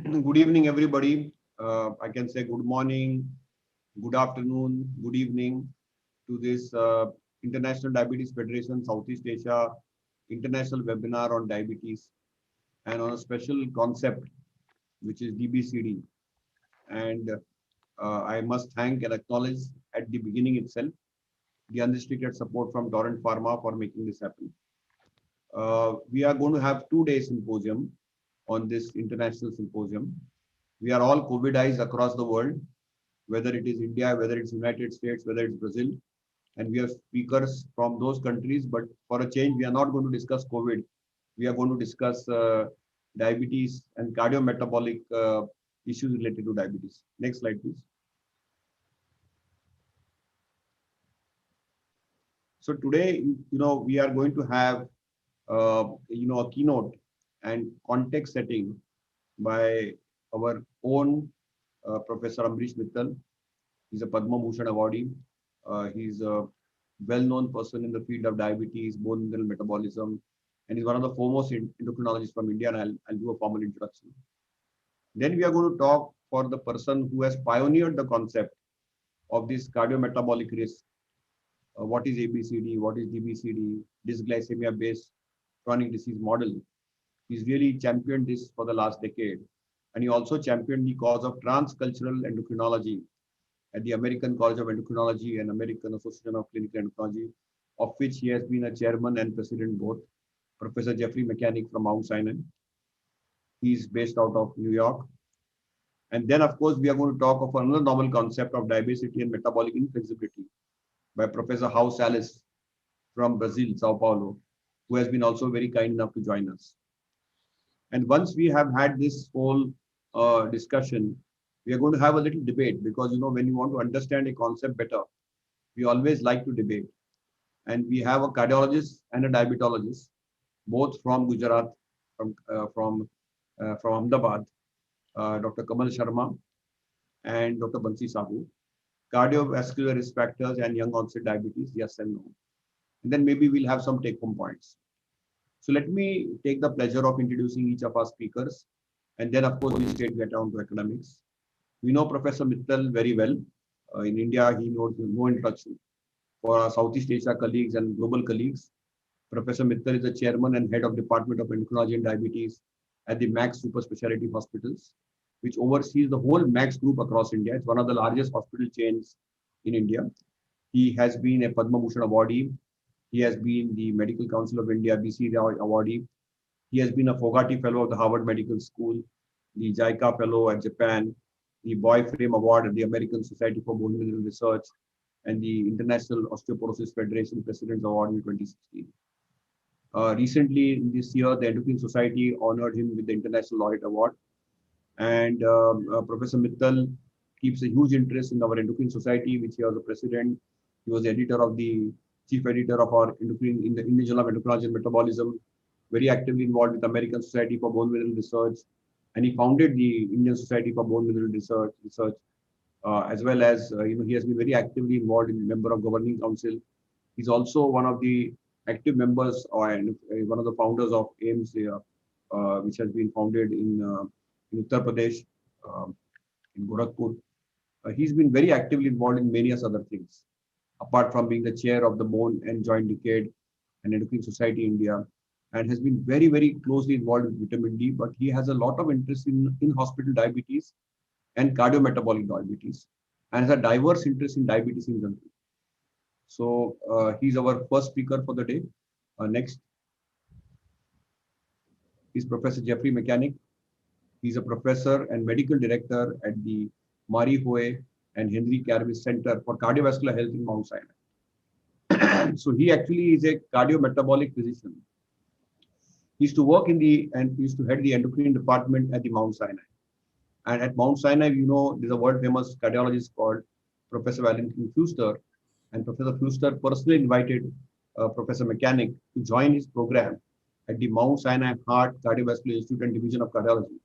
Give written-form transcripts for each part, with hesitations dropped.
Good evening, everybody. I can say good morning, good afternoon, good evening to this International Diabetes Federation Southeast Asia International Webinar on Diabetes and on a special concept which is DBCD. And I must thank and acknowledge at the beginning itself the unrestricted support from Torrent Pharma for making this happen. We are going to have 2 day symposium on this international symposium. We are all COVIDized across the world, whether it is India, whether it's United States, whether it's Brazil, and we have speakers from those countries. But for a change, we are not going to discuss COVID. We are going to discuss diabetes and cardiometabolic issues related to diabetes. Next slide, please. So today, we are going to have, a keynote and context setting by our own Professor Amrish Mittal. He's a Padma Bhushan awardee. He's a well-known person in the field of diabetes, bone mineral metabolism, and he's one of the foremost endocrinologists from India, and I'll do a formal introduction. Then we are going to talk for the person who has pioneered the concept of this cardiometabolic risk. What is ABCD? What is DBCD? Dysglycemia-based chronic disease model. He's really championed this for the last decade. And he also championed the cause of transcultural endocrinology at the American College of Endocrinology and American Association of Clinical Endocrinology, of which he has been a chairman and president both. Professor Jeffrey Mechanic from Mount Sinai. He's based out of New York. And then, of course, we are going to talk of another novel concept of diabetes and metabolic inflexibility by Professor House Alice from Brazil, Sao Paulo, who has been also very kind enough to join us. And once we have had this whole discussion, we are going to have a little debate because, when you want to understand a concept better, we always like to debate. And we have a cardiologist and a diabetologist, both from Gujarat, from Ahmedabad, Dr. Kamal Sharma and Dr. Bansi Sahu. Cardiovascular risk factors and young onset diabetes, yes and no. And then maybe we'll have some take-home points. So let me take the pleasure of introducing each of our speakers. And then, of course, we'll straight get down to academics. We know Professor Mittal very well. In India, he knows no introduction. For our Southeast Asia colleagues and global colleagues, Professor Mittal is the chairman and head of Department of Endocrinology and Diabetes at the Max Super Specialty Hospitals, which oversees the whole Max group across India. It's one of the largest hospital chains in India. He has been a Padma Bhushan awardee. He has been the Medical Council of India BC awardee. He has been a Fogarty Fellow of the Harvard Medical School, the JICA Fellow at Japan, the Boy Frame Award at the American Society for Bone Mineral Research, and the International Osteoporosis Federation President's Award in 2016. Recently, this year, the Endocrine Society honored him with the International Laureate Award. And Professor Mittal keeps a huge interest in our Endocrine Society, which he was the president. He was the editor of the chief editor of our endocrine in the Indian Journal of Endocrinology and Metabolism, very actively involved with American Society for Bone Mineral Research, and he founded the Indian Society for Bone Mineral Research, as well as he has been very actively involved in member of governing council. He's also one of the active members and one of the founders of AIMS, which has been founded in Uttar Pradesh, in Gorakhpur. He's been very actively involved in many other things, apart from being the chair of the Bone and Joint Decade and Endocrine Society India, and has been very, very closely involved with vitamin D, but he has a lot of interest in hospital diabetes and cardiometabolic diabetes, and has a diverse interest in diabetes in general. So he's our first speaker for the day. Next is Professor Jeffrey Mechanic. He's a professor and medical director at the Marie Howe and Henry Carvis Center for Cardiovascular Health in Mount Sinai. So he actually is a cardiometabolic physician. He used to work he used to head the endocrine department at the Mount Sinai. And at Mount Sinai, there's a world famous cardiologist called Professor Valentin Fuster. And Professor Fuster personally invited Professor Mechanic to join his program at the Mount Sinai Heart Cardiovascular Institute and Division of Cardiology.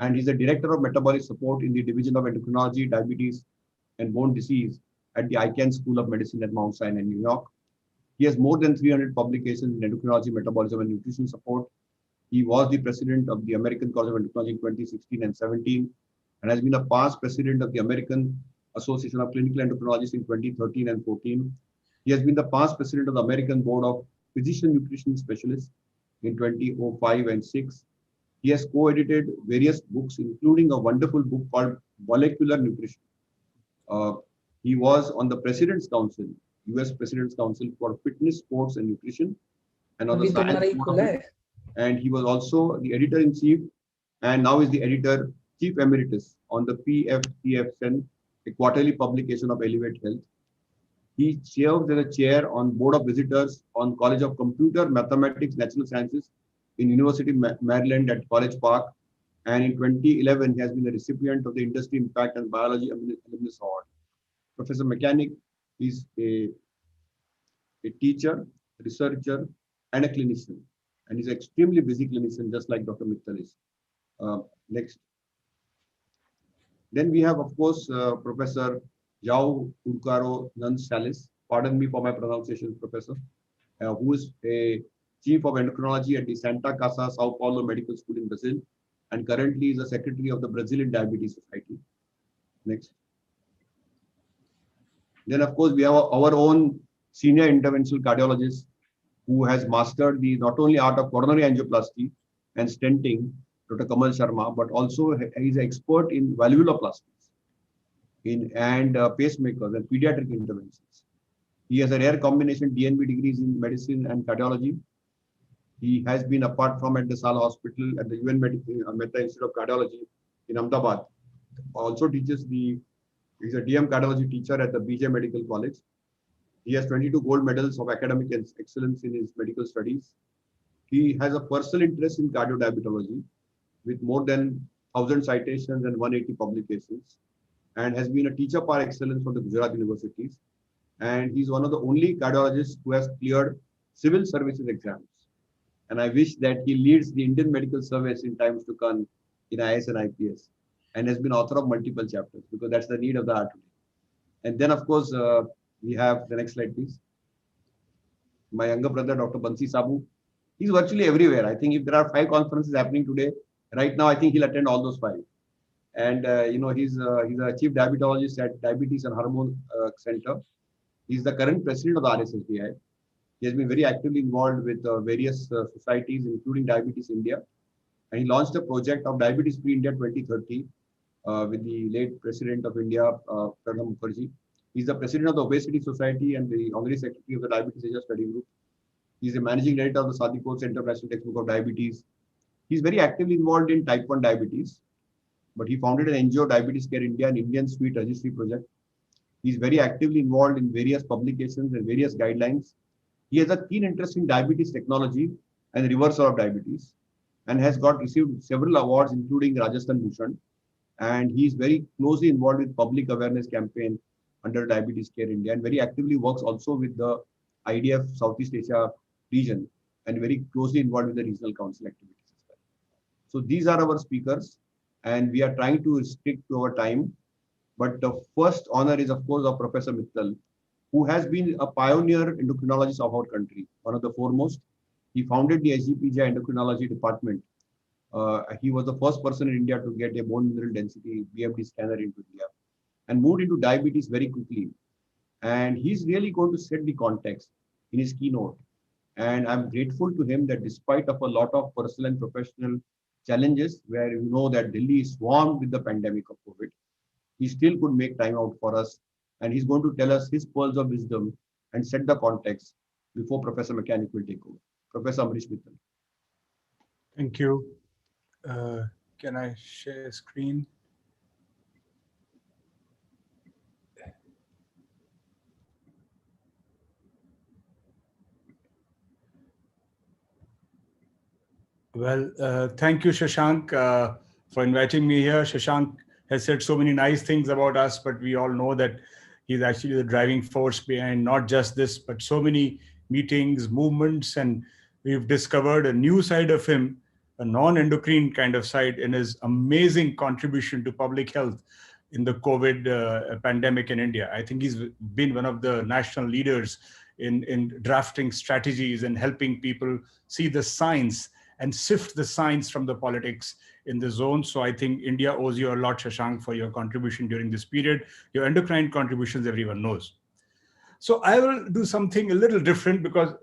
And he's the director of metabolic support in the Division of Endocrinology, Diabetes, and Bone Disease at the Icahn School of Medicine at Mount Sinai, New York. He has more than 300 publications in endocrinology, metabolism, and nutrition support. He was the president of the American College of Endocrinology in 2016 and 17, and has been a past president of the American Association of Clinical Endocrinologists in 2013 and 14. He has been the past president of the American Board of Physician Nutrition Specialists in 2005 and 6. He has co-edited various books, including a wonderful book called Molecular Nutrition. Uh, he was on the President's Council, US President's Council for Fitness, Sports and Nutrition, and on the अभी Science तुम्हारा ही Board खुला of it. है. And he was also the editor-in-chief and now is the editor chief emeritus on the PFTFN, a quarterly publication of Elevate Health. He serves as a chair on Board of Visitors on College of Computer, Mathematics, Natural Sciences in University of Maryland at College Park. And in 2011, he has been the recipient of the Industry Impact and Biology Alumnus Award. Professor Mechanic is a teacher, researcher, and a clinician. And he's an extremely busy clinician, just like Dr. Mittal is. Next. Then we have, of course, Professor João Urcaro Nunes Salles. Pardon me for my pronunciation, Professor, who is a chief of endocrinology at the Santa Casa, Sao Paulo Medical School in Brazil, and currently is the secretary of the Brazilian Diabetes Society. Next. Then, of course, we have our own senior interventional cardiologist who has mastered the not only art of coronary angioplasty and stenting, Dr. Kamal Sharma, but also he is an expert in valvuloplastics and pacemakers and pediatric interventions. He has a rare combination DNB degrees in medicine and cardiology. He has been, apart from at the Sal Hospital at the UN Mehta Institute of Cardiology in Ahmedabad, also teaches he's a DM cardiology teacher at the BJ Medical College. He has 22 gold medals of academic excellence in his medical studies. He has a personal interest in cardiodiabetology with more than 1,000 citations and 180 publications, and has been a teacher par excellence from the Gujarat universities. And he's one of the only cardiologists who has cleared civil services exams. And I wish that he leads the Indian medical service in times to come in IS and IPS, and has been author of multiple chapters because that's the need of the hour today. And then, of course, we have the next slide, please. My younger brother, Dr. Bansi Sabu, he's virtually everywhere. I think if there are 5 conferences happening today, right now, I think he'll attend all those 5. And he's a chief diabetologist at Diabetes and Hormone Center. He's the current president of the RSSBI. He has been very actively involved with various societies, including Diabetes India. And he launched a project of Diabetes Free India 2030 with the late President of India, Pranab Mukherjee. He's the president of the Obesity Society and the honorary secretary of the Diabetes Asia Study Group. He's a managing director of the Sadiko Center for National Textbook of Diabetes. He's very actively involved in type 1 diabetes, but he founded an NGO, Diabetes Care India, an Indian Sweet Registry Project. He's very actively involved in various publications and various guidelines. He has a keen interest in diabetes technology and reversal of diabetes, and has received several awards, including Rajasthan Bhushan. And he is very closely involved with public awareness campaign under Diabetes Care India, and very actively works also with the IDF Southeast Asia region, and very closely involved with the regional council activities as well. So these are our speakers, and we are trying to stick to our time. But the first honor is, of course, of Professor Mittal, who has been a pioneer endocrinologist of our country, one of the foremost. He founded the SGPGI endocrinology department. He was the first person in India to get a bone mineral density BMD scanner into India, and moved into diabetes very quickly. And he's really going to set the context in his keynote. And I'm grateful to him that despite of a lot of personal and professional challenges, where you know that Delhi is swarmed with the pandemic of COVID, he still could make time out for us. And he's going to tell us his pearls of wisdom and set the context before Professor Mechanic will take over. Professor Amrish Mittal. Thank you. Can I share screen? Well, thank you, Shashank, for inviting me here. Shashank has said so many nice things about us, but we all know that he's actually the driving force behind not just this, but so many meetings, movements, and we've discovered a new side of him, a non-endocrine kind of side, in his amazing contribution to public health in the COVID pandemic in India. I think he's been one of the national leaders in drafting strategies and helping people see the science and sift the science from the politics in the zone. So I think India owes you a lot, Shashank, for your contribution during this period. Your endocrine contributions, everyone knows. So I will do something a little different because,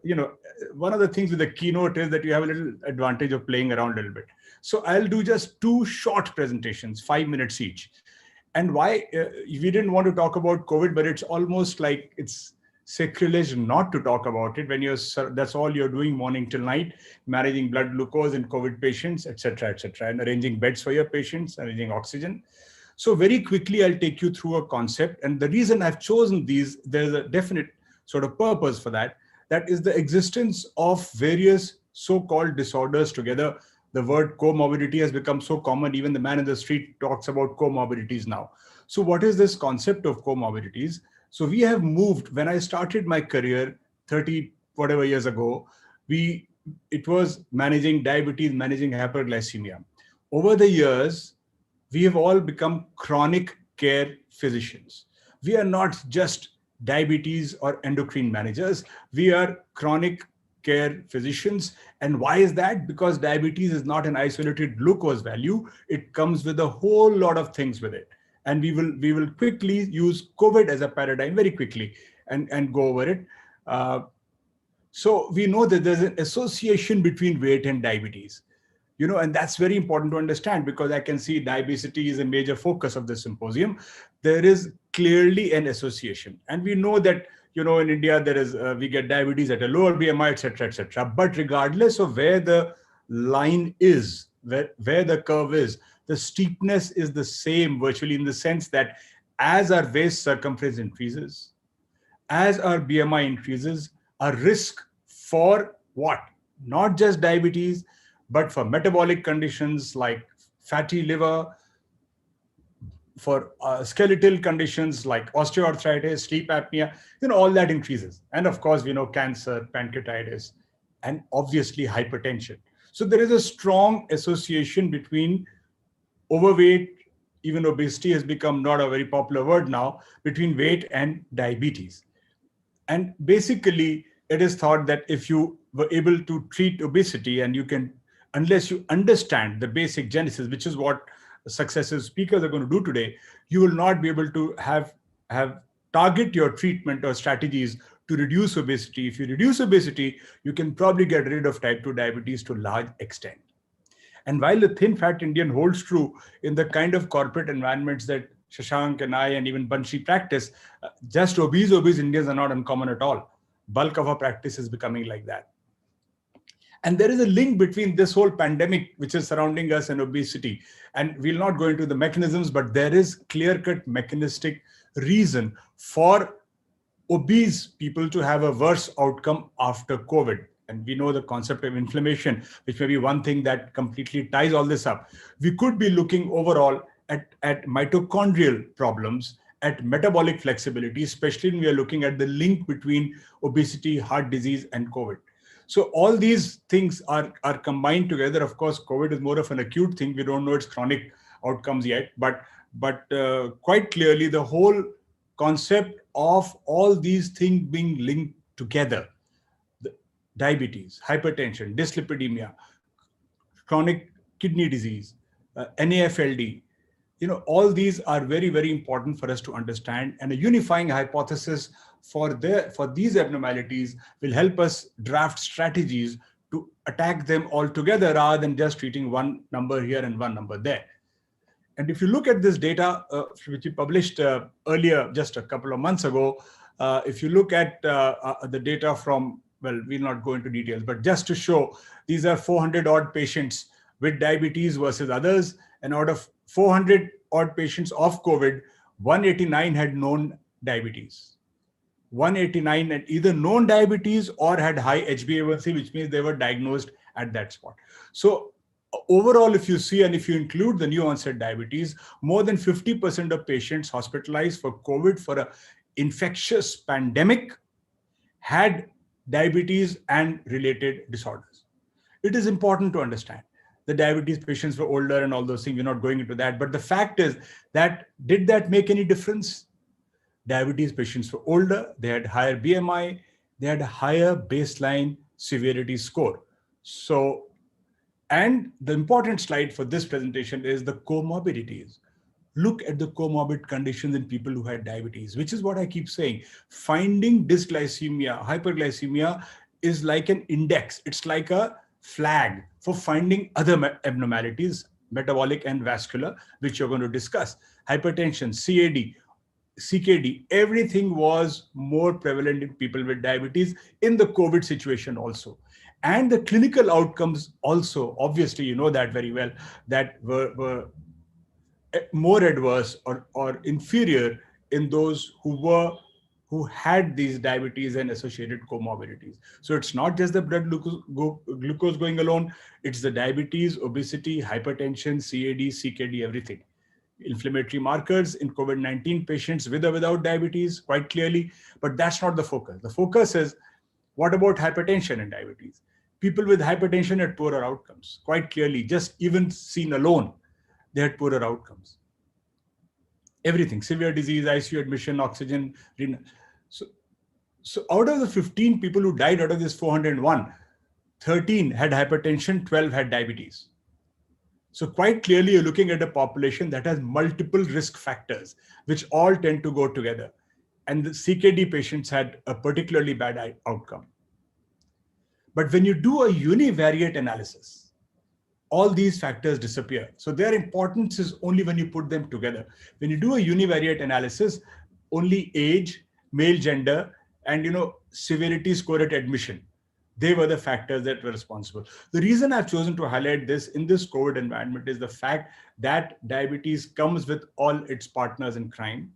one of the things with the keynote is that you have a little advantage of playing around a little bit. So I'll do just two short presentations, 5 minutes each. And why we didn't want to talk about COVID, but it's almost like it's sacrilege not to talk about it when that's all you're doing morning till night, managing blood glucose in COVID patients, etc., and arranging beds for your patients, arranging oxygen. So very quickly, I'll take you through a concept. And the reason I've chosen these, there's a definite sort of purpose for that. That is the existence of various so-called disorders together. The word comorbidity has become so common, even the man in the street talks about comorbidities now. So what is this concept of comorbidities? So we have moved, when I started my career 30 whatever years ago, it was managing diabetes, managing hyperglycemia. Over the years, we have all become chronic care physicians. We are not just diabetes or endocrine managers. We are chronic care physicians. And why is that? Because diabetes is not an isolated glucose value. It comes with a whole lot of things with it. And we will quickly use COVID as a paradigm very quickly and go over it. So we know that there's an association between weight and diabetes. And that's very important to understand because I can see diabetes is a major focus of the symposium. There is clearly an association. And we know that, in India, we get diabetes at a lower BMI, etc., etc. But regardless of where the line is, where the curve is, the steepness is the same virtually in the sense that as our waist circumference increases, as our BMI increases, our risk for what? Not just diabetes, but for metabolic conditions like fatty liver, for skeletal conditions like osteoarthritis, sleep apnea, all that increases. And of course, we know cancer, pancreatitis, and obviously hypertension. So there is a strong association between overweight, even obesity has become not a very popular word now, between weight and diabetes. And basically, it is thought that if you were able to treat obesity and unless you understand the basic genesis, which is what successive speakers are going to do today, you will not be able to have target your treatment or strategies to reduce obesity. If you reduce obesity, you can probably get rid of type 2 diabetes to a large extent. And while the thin fat Indian holds true in the kind of corporate environments that Shashank and I and even Banshi practice, just obese Indians are not uncommon at all. Bulk of our practice is becoming like that. And there is a link between this whole pandemic, which is surrounding us, and obesity. And we'll not go into the mechanisms, but there is clear-cut mechanistic reason for obese people to have a worse outcome after COVID. And we know the concept of inflammation, which may be one thing that completely ties all this up. We could be looking overall at mitochondrial problems, at metabolic flexibility, especially when we are looking at the link between obesity, heart disease, and COVID. So all these things are combined together. Of course, COVID is more of an acute thing. We don't know its chronic outcomes yet, but quite clearly the whole concept of all these things being linked together, diabetes, hypertension, dyslipidemia, chronic kidney disease, NAFLD, all these are very, very important for us to understand. And a unifying hypothesis for these abnormalities will help us draft strategies to attack them all together rather than just treating one number here and one number there. And if you look at this data, which we published earlier, just a couple of months ago, if you look at the data from, well, we'll not go into details, but just to show, these are 400 odd patients with diabetes versus others. And out of 400 odd patients of COVID, 189 had known diabetes. 189 had either known diabetes or had high HbA1c, which means they were diagnosed at that spot. So overall, if you see, and if you include the new onset diabetes, more than 50% of patients hospitalized for COVID for an infectious pandemic had diabetes and related disorders. It is important to understand. The diabetes patients were older and all those things, we're not going into that. But the fact is that, did that make any difference? Diabetes patients were older, they had higher BMI, they had a higher baseline severity score. So And the important slide for this presentation is the comorbidities. Look at the comorbid conditions in people who had diabetes, which is what I keep saying. Finding dysglycemia, hyperglycemia is like an index. It's like a flag for finding other abnormalities, metabolic and vascular, which you're going to discuss. Hypertension, CKD, everything was more prevalent in people with diabetes in the COVID situation also. And the clinical outcomes also, obviously, you know that very well, that were more adverse or inferior in those who had these diabetes and associated comorbidities. So it's not just the blood glucose going alone, it's the diabetes, obesity, hypertension, CAD, CKD, everything. Inflammatory markers in COVID-19 patients with or without diabetes, quite clearly, but that's not the focus. The focus is, what about hypertension and diabetes? People with hypertension had poorer outcomes, quite clearly, just even seen alone, they had poorer outcomes. Everything, severe disease, ICU admission, oxygen, renal. So out of the 15 people who died out of this 401, 13 had hypertension, 12 had diabetes. So quite clearly, you're looking at a population that has multiple risk factors, which all tend to go together. And the CKD patients had a particularly bad outcome. But when you do a univariate analysis, all these factors disappear. So their importance is only when you put them together. When you do a univariate analysis, only age, male gender, and severity score at admission, they were the factors that were responsible. The reason I've chosen to highlight this in this COVID environment is the fact that diabetes comes with all its partners in crime.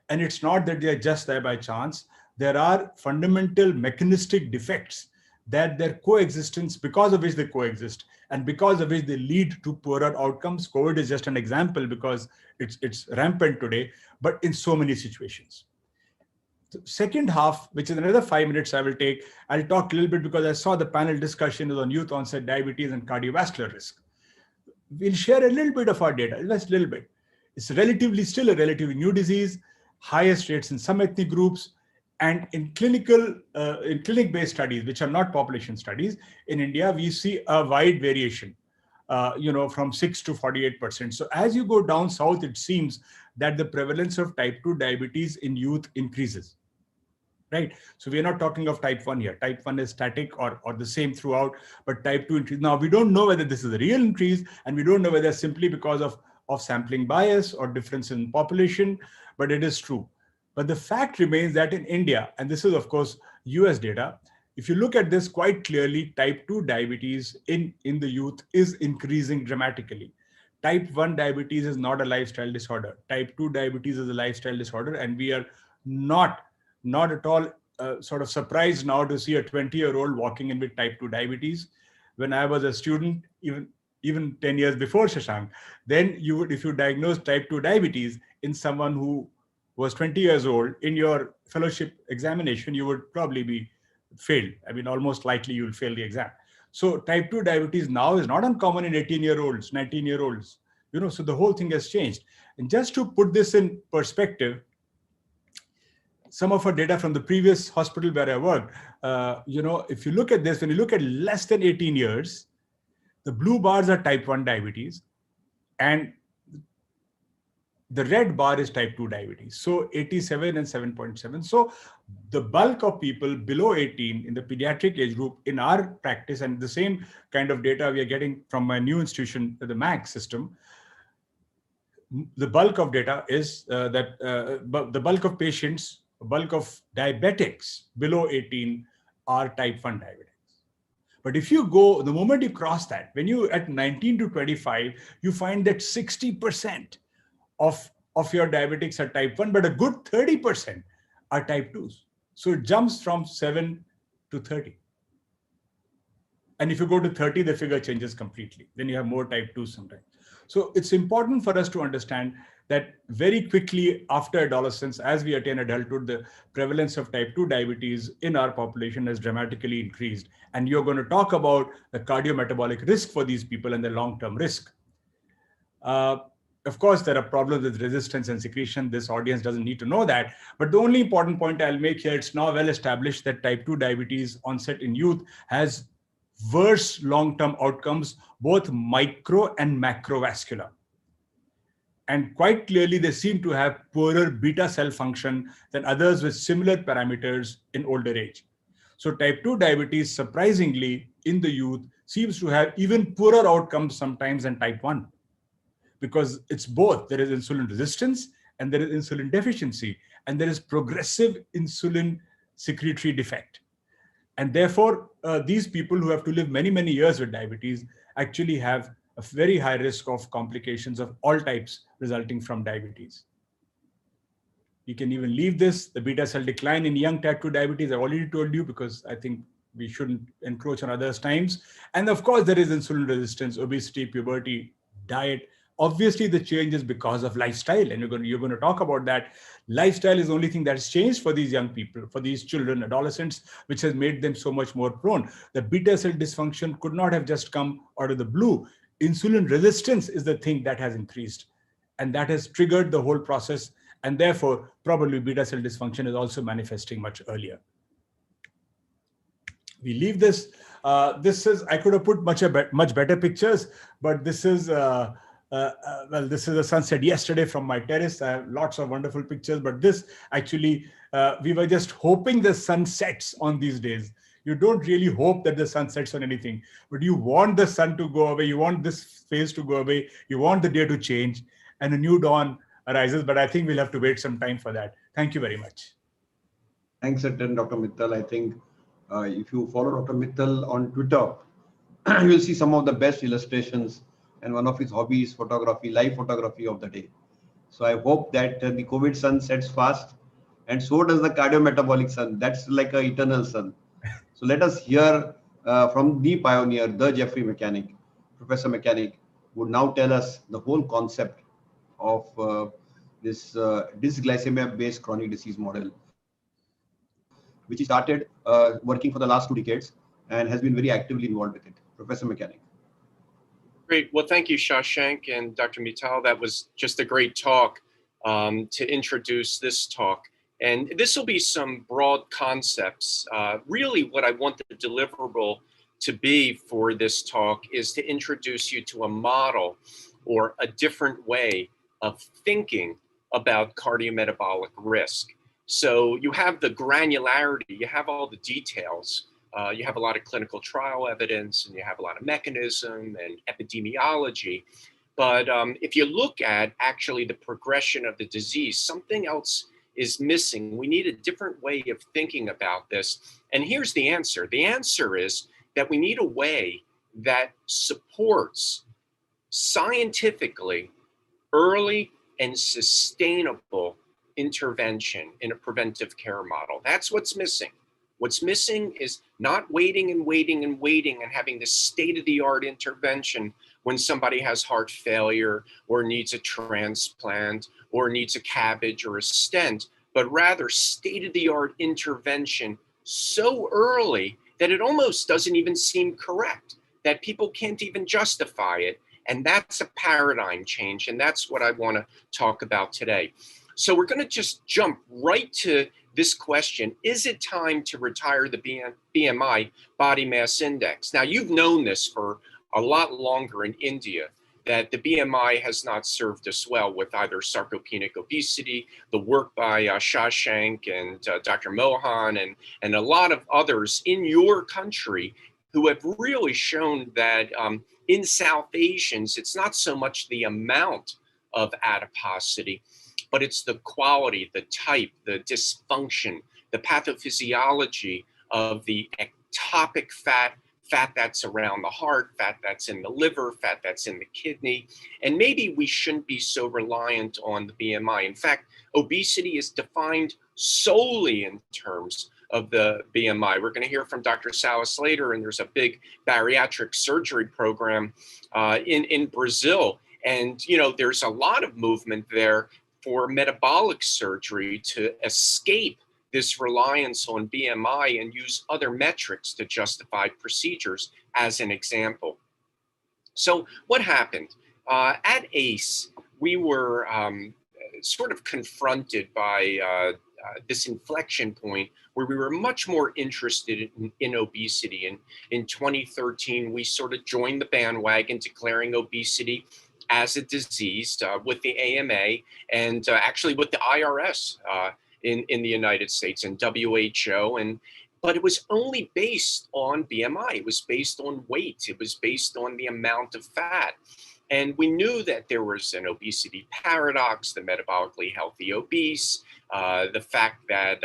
And it's not that they're just there by chance. There are fundamental mechanistic defects that their coexistence, because of which they coexist, and because of which they lead to poorer outcomes. COVID is just an example because it's rampant today, but in so many situations. The second half, which is another 5 minutes I will take, I'll talk a little bit because I saw the panel discussion is on youth onset diabetes and cardiovascular risk. We'll share a little bit of our data, just a little bit. It's still a relatively new disease, highest rates in some ethnic groups, and in clinic-based studies, which are not population studies, in India, we see a wide variation, from 6 to 48%. So as you go down south, it seems that the prevalence of type 2 diabetes in youth increases. Right. So we're not talking of type 1 here. Type 1 is static or the same throughout, but type 2 increase. Now, we don't know whether this is a real increase, and we don't know whether simply because of sampling bias or difference in population, but it is true. But the fact remains that in India, and this is, of course, US data, if you look at this quite clearly, type 2 diabetes in the youth is increasing dramatically. Type 1 diabetes is not a lifestyle disorder. Type 2 diabetes is a lifestyle disorder, and we are not at all sort of surprised now to see a 20-year-old walking in with type 2 diabetes. When I was a student, even 10 years before Shashank, then you would, if you diagnose type 2 diabetes in someone who was 20 years old, in your fellowship examination, you would probably be failed. I mean, almost likely you'll fail the exam. So type 2 diabetes now is not uncommon in 18-year-olds, 19-year-olds. So the whole thing has changed. And just to put this in perspective, some of our data from the previous hospital where I worked, if you look at this, when you look at less than 18 years, the blue bars are type 1 diabetes, and the red bar is type 2 diabetes. So 87 and 7.7. So the bulk of people below 18 in the pediatric age group in our practice, and the same kind of data we are getting from my new institution, the MAC system, the bulk of data is the bulk of patients, bulk of diabetics below 18 are type 1 diabetics. But if you go, the moment you cross that, when you at 19 to 25, you find that 60% of your diabetics are type 1, but a good 30% are type 2s. So it jumps from 7 to 30. And if you go to 30, the figure changes completely. Then you have more type 2s sometimes. So it's important for us to understand that very quickly after adolescence, as we attain adulthood, the prevalence of type 2 diabetes in our population has dramatically increased. And you're going to talk about the cardiometabolic risk for these people and the long-term risk. Of course, there are problems with resistance and secretion. This audience doesn't need to know that. But the only important point I'll make here, it's now well established that type 2 diabetes onset in youth has worse long-term outcomes, both micro and macrovascular. And quite clearly, they seem to have poorer beta cell function than others with similar parameters in older age. So type 2 diabetes, surprisingly, in the youth, seems to have even poorer outcomes sometimes than type 1, because it's both. There is insulin resistance and there is insulin deficiency, and there is progressive insulin secretory defect. And therefore, these people who have to live many, many years with diabetes actually have a very high risk of complications of all types resulting from diabetes. You can even leave this, the beta cell decline in young type 2 diabetes, I've already told you, because I think we shouldn't encroach on others' times. And of course, there is insulin resistance, obesity, puberty, diet. Obviously, the change is because of lifestyle, and you're going to talk about that. Lifestyle is the only thing that's changed for these young people, for these children, adolescents, which has made them so much more prone. The beta cell dysfunction could not have just come out of the blue. Insulin resistance is the thing that has increased, and that has triggered the whole process, and therefore probably beta cell dysfunction is also manifesting much earlier. We leave this. This is, I could have put much better pictures, but this is well, this is a sunset yesterday from my terrace. I have lots of wonderful pictures, but this actually, we were just hoping the sun sets on these days. You don't really hope that the sun sets on anything, but you want the sun to go away. You want this phase to go away. You want the day to change and a new dawn arises. But I think we'll have to wait some time for that. Thank you very much. Thanks, Dr. Mittal. I think if you follow Dr. Mittal on Twitter, you will see some of the best illustrations, and one of his hobbies is photography, live photography of the day. So I hope that the COVID sun sets fast, and so does the cardiometabolic sun. That's like an eternal sun. So let us hear from the pioneer, the Jeffrey Mechanic, Professor Mechanic, who would now tell us the whole concept of this dysglycemia-based chronic disease model, which he started working for the last 2 decades and has been very actively involved with it. Professor Mechanic. Great. Well, thank you, Shashank and Dr. Mittal. That was just a great talk to introduce this talk. And this will be some broad concepts. Really, what I want the deliverable to be for this talk is to introduce you to a model or a different way of thinking about cardiometabolic risk. So you have the granularity, you have all the details, you have a lot of clinical trial evidence, and you have a lot of mechanism and epidemiology. But if you look at actually the progression of the disease, something else is missing. We need a different way of thinking about this. And here's the answer. The answer is that we need a way that supports scientifically early and sustainable intervention in a preventive care model. That's what's missing. What's missing is not waiting and waiting and waiting and having this state-of-the-art intervention when somebody has heart failure or needs a transplant or needs a CABG or a stent, but rather state-of-the-art intervention so early that it almost doesn't even seem correct, that people can't even justify it. And that's a paradigm change, and that's what I want to talk about today. So we're going to just jump right to this question. Is it time to retire the BMI, body mass index? Now, you've known this for a lot longer in India, that the BMI has not served us well with either sarcopenic obesity, the work by Shashank and Dr. Mohan and a lot of others in your country who have really shown that in South Asians, it's not so much the amount of adiposity, but it's the quality, the type, the dysfunction, the pathophysiology of the ectopic fat, fat that's around the heart, fat that's in the liver, fat that's in the kidney. And maybe we shouldn't be so reliant on the BMI. In fact, obesity is defined solely in terms of the BMI. We're going to hear from Dr. Salas later, and there's a big bariatric surgery program in Brazil. And, you know, there's a lot of movement there for metabolic surgery to escape this reliance on BMI and use other metrics to justify procedures, as an example. So what happened? At ACE, we were sort of confronted by this inflection point where we were much more interested in obesity. And in 2013, we sort of joined the bandwagon declaring obesity as a disease with the AMA and actually with the IRS in the United States and WHO. But it was only based on BMI. It was based on weight. It was based on the amount of fat. And we knew that there was an obesity paradox, the metabolically healthy obese, the fact that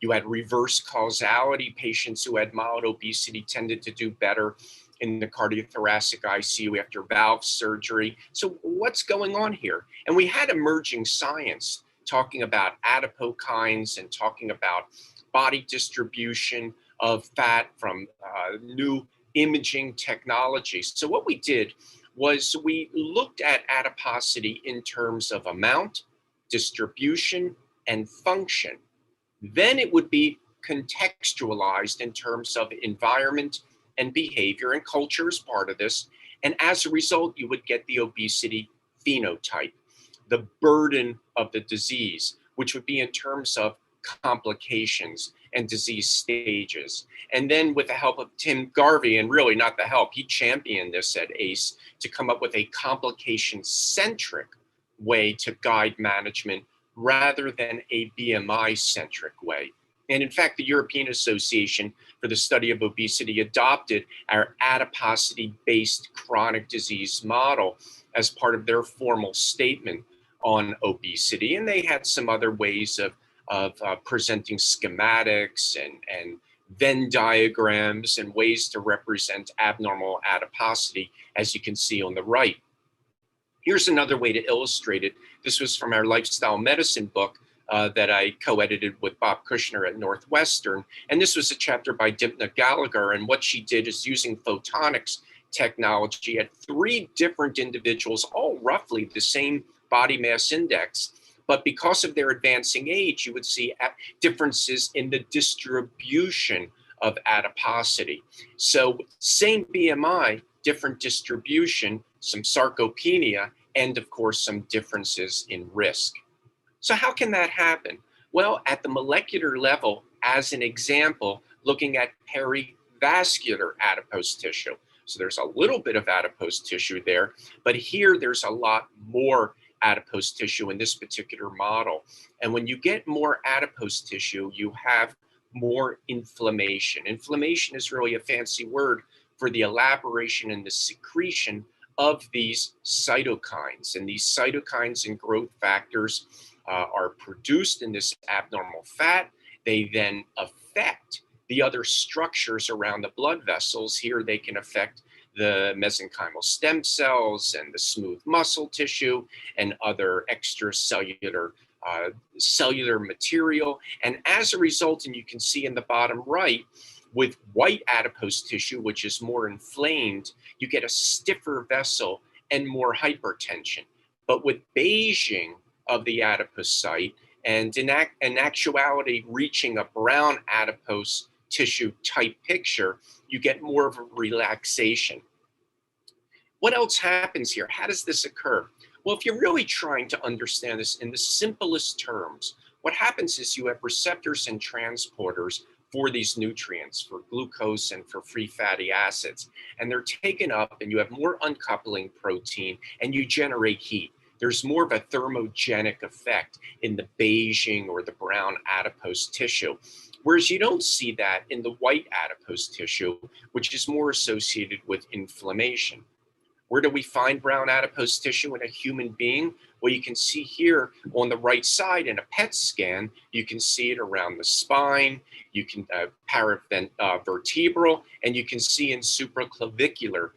you had reverse causality. Patients who had mild obesity tended to do better in the cardiothoracic ICU after valve surgery. So what's going on here? And we had emerging science talking about adipokines and talking about body distribution of fat from new imaging technologies. So what we did was we looked at adiposity in terms of amount, distribution, and function. Then it would be contextualized in terms of environment and behavior, and culture is part of this. And as a result, you would get the obesity phenotype, the burden of the disease, which would be in terms of complications and disease stages. And then with the help of Tim Garvey, and really not the help, he championed this at ACE to come up with a complication-centric way to guide management rather than a BMI-centric way. And in fact, the European Association for the Study of Obesity adopted our adiposity-based chronic disease model as part of their formal statement on obesity. And they had some other ways of presenting schematics and Venn diagrams and ways to represent abnormal adiposity, as you can see on the right. Here's another way to illustrate it. This was from our lifestyle medicine book that I co-edited with Bob Kushner at Northwestern. And this was a chapter by Dipna Gallagher. And what she did is using photonics technology at 3 different individuals, all roughly the same body mass index. But because of their advancing age, you would see differences in the distribution of adiposity. So same BMI, different distribution, some sarcopenia, and of course, some differences in risk. So how can that happen? Well, at the molecular level, as an example, looking at perivascular adipose tissue. So there's a little bit of adipose tissue there, but here there's a lot more adipose tissue in this particular model. And when you get more adipose tissue, you have more inflammation. Inflammation is really a fancy word for the elaboration and the secretion of these cytokines. And these cytokines and growth factors are produced in this abnormal fat. They then affect the other structures around the blood vessels. Here they can affect the mesenchymal stem cells and the smooth muscle tissue and other extracellular cellular material. And as a result, and you can see in the bottom right, with white adipose tissue, which is more inflamed, you get a stiffer vessel and more hypertension. But with beiging of the adipocyte and in actuality reaching a brown adipose tissue type picture, you get more of a relaxation. What else happens here? How does this occur? Well, if you're really trying to understand this in the simplest terms, what happens is you have receptors and transporters for these nutrients, for glucose and for free fatty acids, and they're taken up and you have more uncoupling protein and you generate heat. There's more of a thermogenic effect in the beiging or the brown adipose tissue. Whereas you don't see that in the white adipose tissue, which is more associated with inflammation. Where do we find brown adipose tissue in a human being? Well, you can see here on the right side in a PET scan, you can see it around the spine, you can paravertebral, and you can see in supraclavicular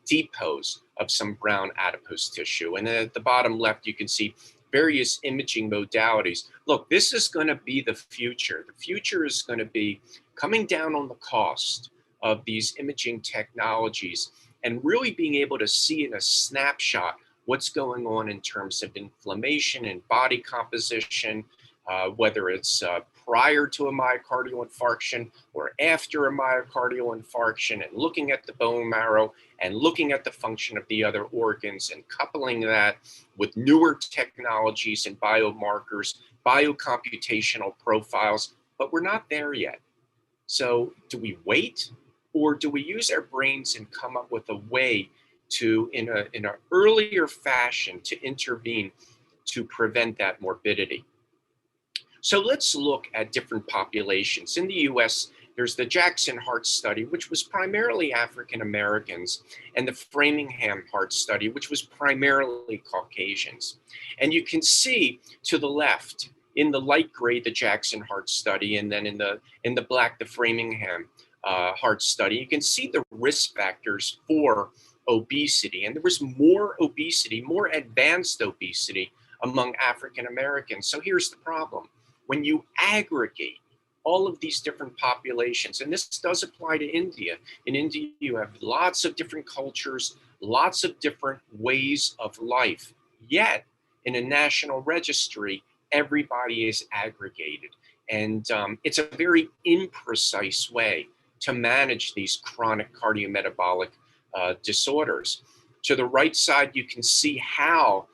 depots of some brown adipose tissue. And then at the bottom left, you can see various imaging modalities. Look, this is going to be the future. The future is going to be coming down on the cost of these imaging technologies and really being able to see in a snapshot what's going on in terms of inflammation and body composition, whether it's prior to a myocardial infarction or after a myocardial infarction, and looking at the bone marrow and looking at the function of the other organs and coupling that with newer technologies and biomarkers, biocomputational profiles, but we're not there yet. So do we wait, or do we use our brains and come up with a way to, in an earlier fashion, to intervene to prevent that morbidity? So let's look at different populations. In the US, there's the Jackson Heart Study, which was primarily African Americans, and the Framingham Heart Study, which was primarily Caucasians. And you can see to the left, in the light gray, the Jackson Heart Study, and then in the black, the Framingham Heart Study, you can see the risk factors for obesity. And there was more obesity, more advanced obesity among African Americans. So here's the problem. When you aggregate all of these different populations, and this does apply to India. In India, you have lots of different cultures, lots of different ways of life. Yet, in a national registry, everybody is aggregated. And it's a very imprecise way to manage these chronic cardiometabolic disorders. To the right side, you can see how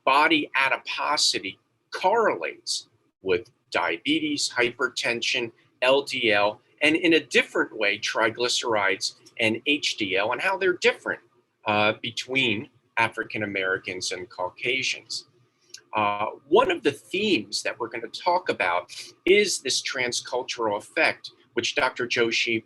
body adiposity correlates with diabetes, hypertension, LDL, and in a different way, triglycerides and HDL, and how they're different between African Americans and Caucasians. One of the themes that we're going to talk about is this transcultural effect, which Dr. Joshi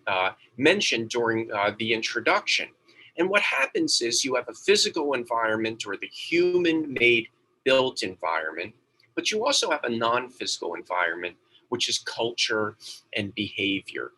mentioned during the introduction. And what happens is you have a physical environment, or the human-made built environment, but you also have a non-physical environment, which is culture and behavior,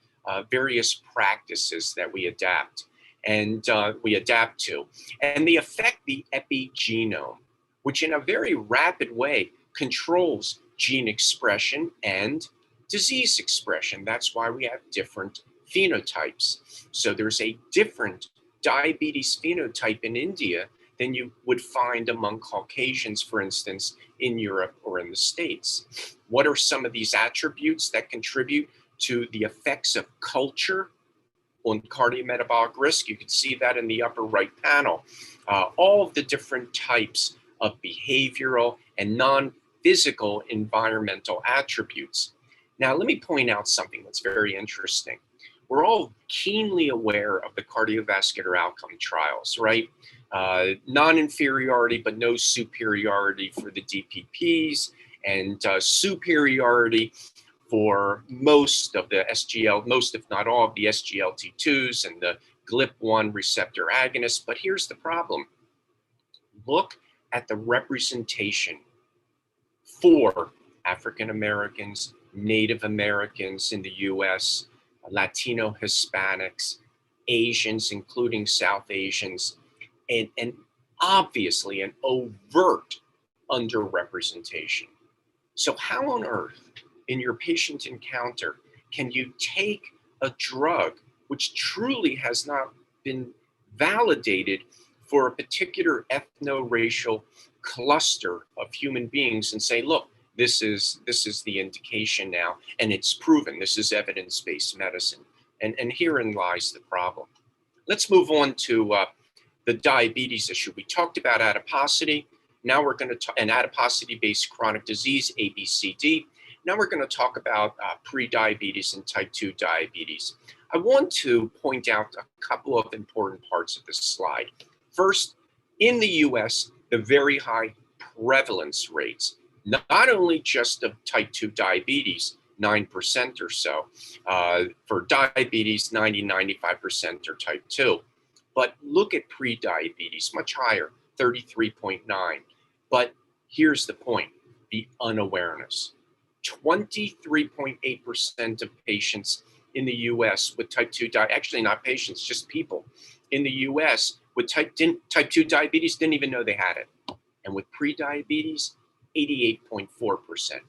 various practices that we adapt to. And they affect the epigenome, which in a very rapid way controls gene expression and disease expression. That's why we have different phenotypes. So there's a different diabetes phenotype in India than you would find among Caucasians, for instance, in Europe or in the States. What are some of these attributes that contribute to the effects of culture on cardiometabolic risk? You can see that in the upper right panel. All of the different types of behavioral and non-physical environmental attributes. Now, let me point out something that's very interesting. We're all keenly aware of the cardiovascular outcome trials, right? Non-inferiority, but no superiority for the DPPs, and superiority for most of the most if not all of the SGLT2s and the GLP-1 receptor agonists. But here's the problem. Look at the representation for African Americans, Native Americans in the US, Latino Hispanics, Asians, including South Asians, and obviously an overt underrepresentation. So how on earth, in your patient encounter, can you take a drug which truly has not been validated for a particular ethno-racial cluster of human beings and say, look, this is the indication now, and it's proven, this is evidence-based medicine. And herein lies the problem. Let's move on to the diabetes issue. We talked about adiposity. Now we're going to talk, and adiposity-based chronic disease, ABCD. Now we're going to talk about pre-diabetes and type 2 diabetes. I want to point out a couple of important parts of this slide. First, in the US, the very high prevalence rates, not only just of type 2 diabetes, 9% or so, for diabetes, 95% are type 2. But look at pre-diabetes, much higher, 33.9. But here's the point, the unawareness. 23.8% of patients in the US with type 2 diabetes, actually not patients, just people in the US with type 2 diabetes didn't even know they had it. And with pre-diabetes, 88.4%.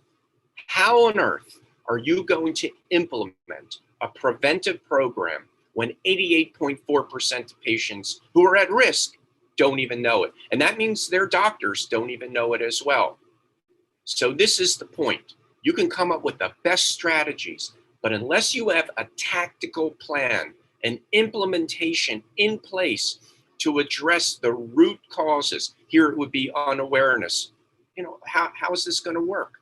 How on earth are you going to implement a preventive program when 88.4% of patients who are at risk don't even know it? And that means their doctors don't even know it as well. So this is the point. You can come up with the best strategies, but unless you have a tactical plan, an implementation in place to address the root causes, here it would be unawareness. How is this going to work?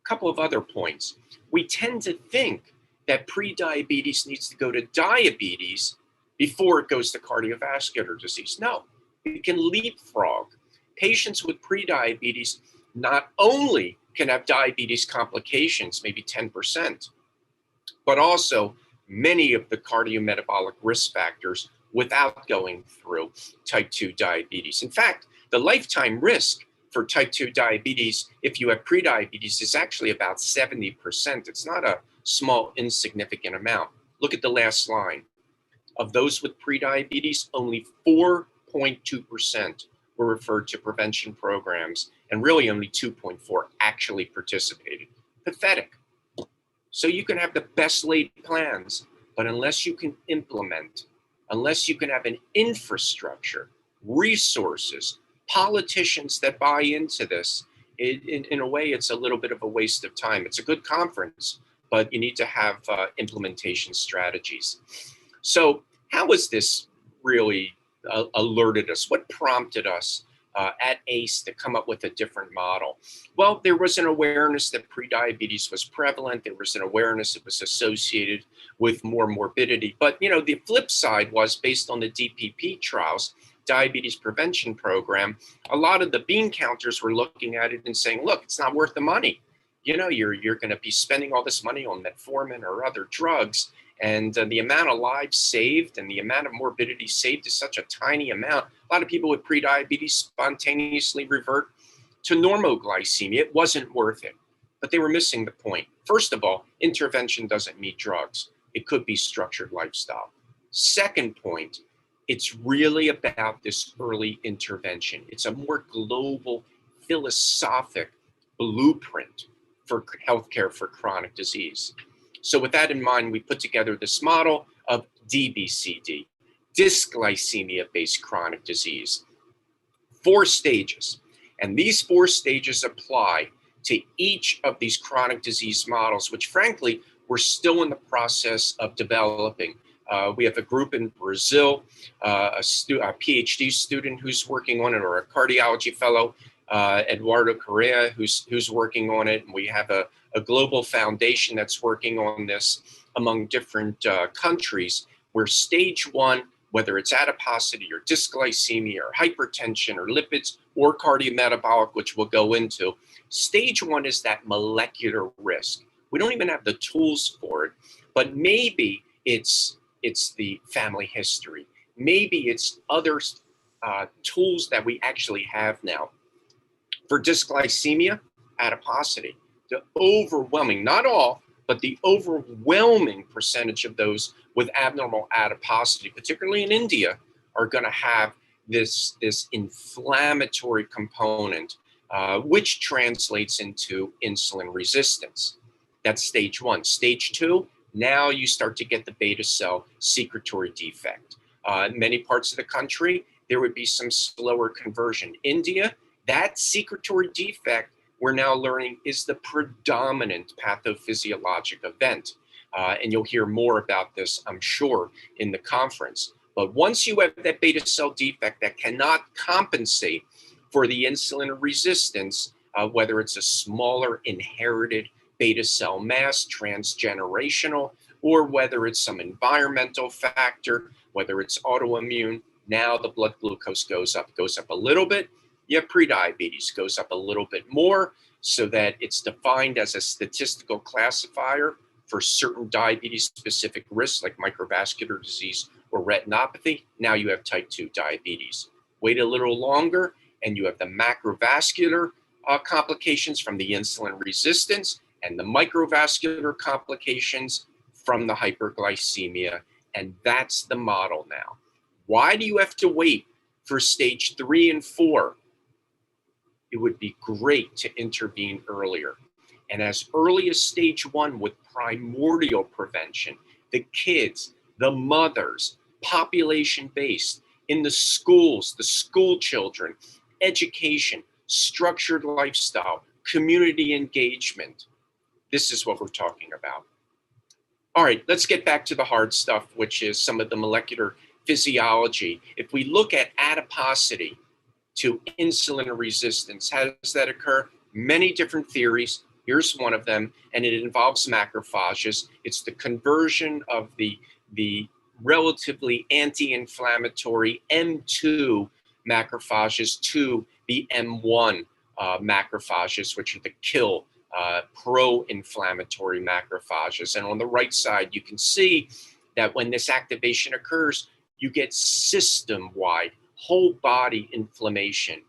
A couple of other points. We tend to think that prediabetes needs to go to diabetes before it goes to cardiovascular disease. No, it can leapfrog. Patients with prediabetes not only can have diabetes complications, maybe 10%, but also many of the cardiometabolic risk factors without going through type 2 diabetes. In fact, the lifetime risk for type 2 diabetes, if you have prediabetes, is actually about 70%. It's not a small, insignificant amount. Look at the last line. Of those with prediabetes, only 4.2% were referred to prevention programs, and really only 2.4 actually participated. Pathetic. So you can have the best laid plans, but unless you can implement, unless you can have an infrastructure, resources, politicians that buy into this, in a way, it's a little bit of a waste of time. It's a good conference, but you need to have implementation strategies. So how was this really alerted us? What prompted us at ACE to come up with a different model? Well, there was an awareness that prediabetes was prevalent. There was an awareness it was associated with more morbidity. But, the flip side was, based on the DPP trials, Diabetes Prevention Program, a lot of the bean counters were looking at it and saying, look, it's not worth the money. You're going to be spending all this money on metformin or other drugs. And the amount of lives saved and the amount of morbidity saved is such a tiny amount. A lot of people with prediabetes spontaneously revert to normoglycemia. It wasn't worth it, but they were missing the point. First of all, intervention doesn't mean drugs. It could be structured lifestyle. Second point, it's really about this early intervention. It's a more global, philosophic blueprint for healthcare for chronic disease. So with that in mind, we put together this model of DBCD, dysglycemia-based chronic disease. 4 stages. And these 4 stages apply to each of these chronic disease models, which frankly, we're still in the process of developing. We have a group in Brazil, a PhD student who's working on it, or a cardiology fellow, Eduardo Correa, who's working on it. And we have a global foundation that's working on this among different countries, where stage 1, whether it's adiposity or dysglycemia or hypertension or lipids or cardiometabolic, which we'll go into, stage 1 is that molecular risk. We don't even have the tools for it, but maybe it's the family history. Maybe it's other tools that we actually have now. For dysglycemia, adiposity, the overwhelming, not all, but the overwhelming percentage of those with abnormal adiposity, particularly in India, are going to have this inflammatory component, which translates into insulin resistance. That's stage 1. Stage 2, now you start to get the beta cell secretory defect. In many parts of the country, there would be some slower conversion. India, that secretory defect, we're now learning, is the predominant pathophysiologic event. And you'll hear more about this, I'm sure, in the conference. But once you have that beta cell defect that cannot compensate for the insulin resistance, whether it's a smaller inherited beta cell mass, transgenerational, or whether it's some environmental factor, whether it's autoimmune, now the blood glucose goes up a little bit. You have prediabetes, goes up a little bit more, so that it's defined as a statistical classifier for certain diabetes-specific risks like microvascular disease or retinopathy. Now you have type 2 diabetes. Wait a little longer, and you have the macrovascular complications from the insulin resistance and the microvascular complications from the hyperglycemia. And that's the model now. Why do you have to wait for stage 3 and 4? It would be great to intervene earlier. And as early as stage 1 with primordial prevention, the kids, the mothers, population-based, in the schools, the school children, education, structured lifestyle, community engagement, this is what we're talking about. All right, let's get back to the hard stuff, which is some of the molecular physiology. If we look at adiposity to insulin resistance, how does that occur? Many different theories. Here's one of them, and it involves macrophages. It's the conversion of the relatively anti-inflammatory M2 macrophages to the M1 macrophages, which are the kill pro-inflammatory macrophages. And on the right side, you can see that when this activation occurs, you get system-wide, whole body inflammation,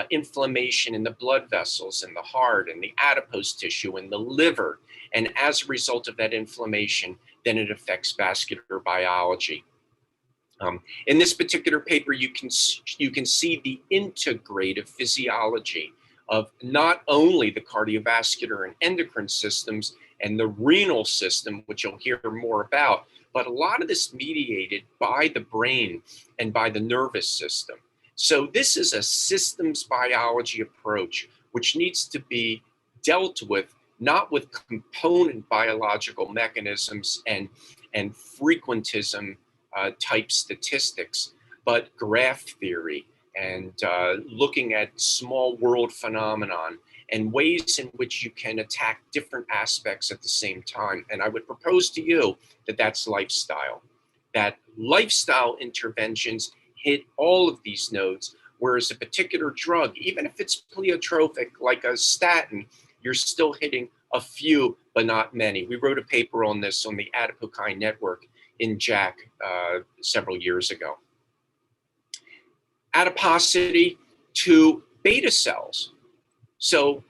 inflammation in the blood vessels, in the heart, and the adipose tissue, and the liver. And as a result of that inflammation, then it affects vascular biology. In this particular paper, you can see the integrative physiology of not only the cardiovascular and endocrine systems and the renal system, which you'll hear more about, but a lot of this mediated by the brain and by the nervous system. So this is a systems biology approach, which needs to be dealt with, not with component biological mechanisms and frequentism type statistics, but graph theory and looking at small world phenomenon and ways in which you can attack different aspects at the same time. And I would propose to you that that's lifestyle, that lifestyle interventions hit all of these nodes, whereas a particular drug, even if it's pleiotropic like a statin, you're still hitting a few, but not many. We wrote a paper on this on the adipokine network in JACC several years ago. Adiposity to beta cells. So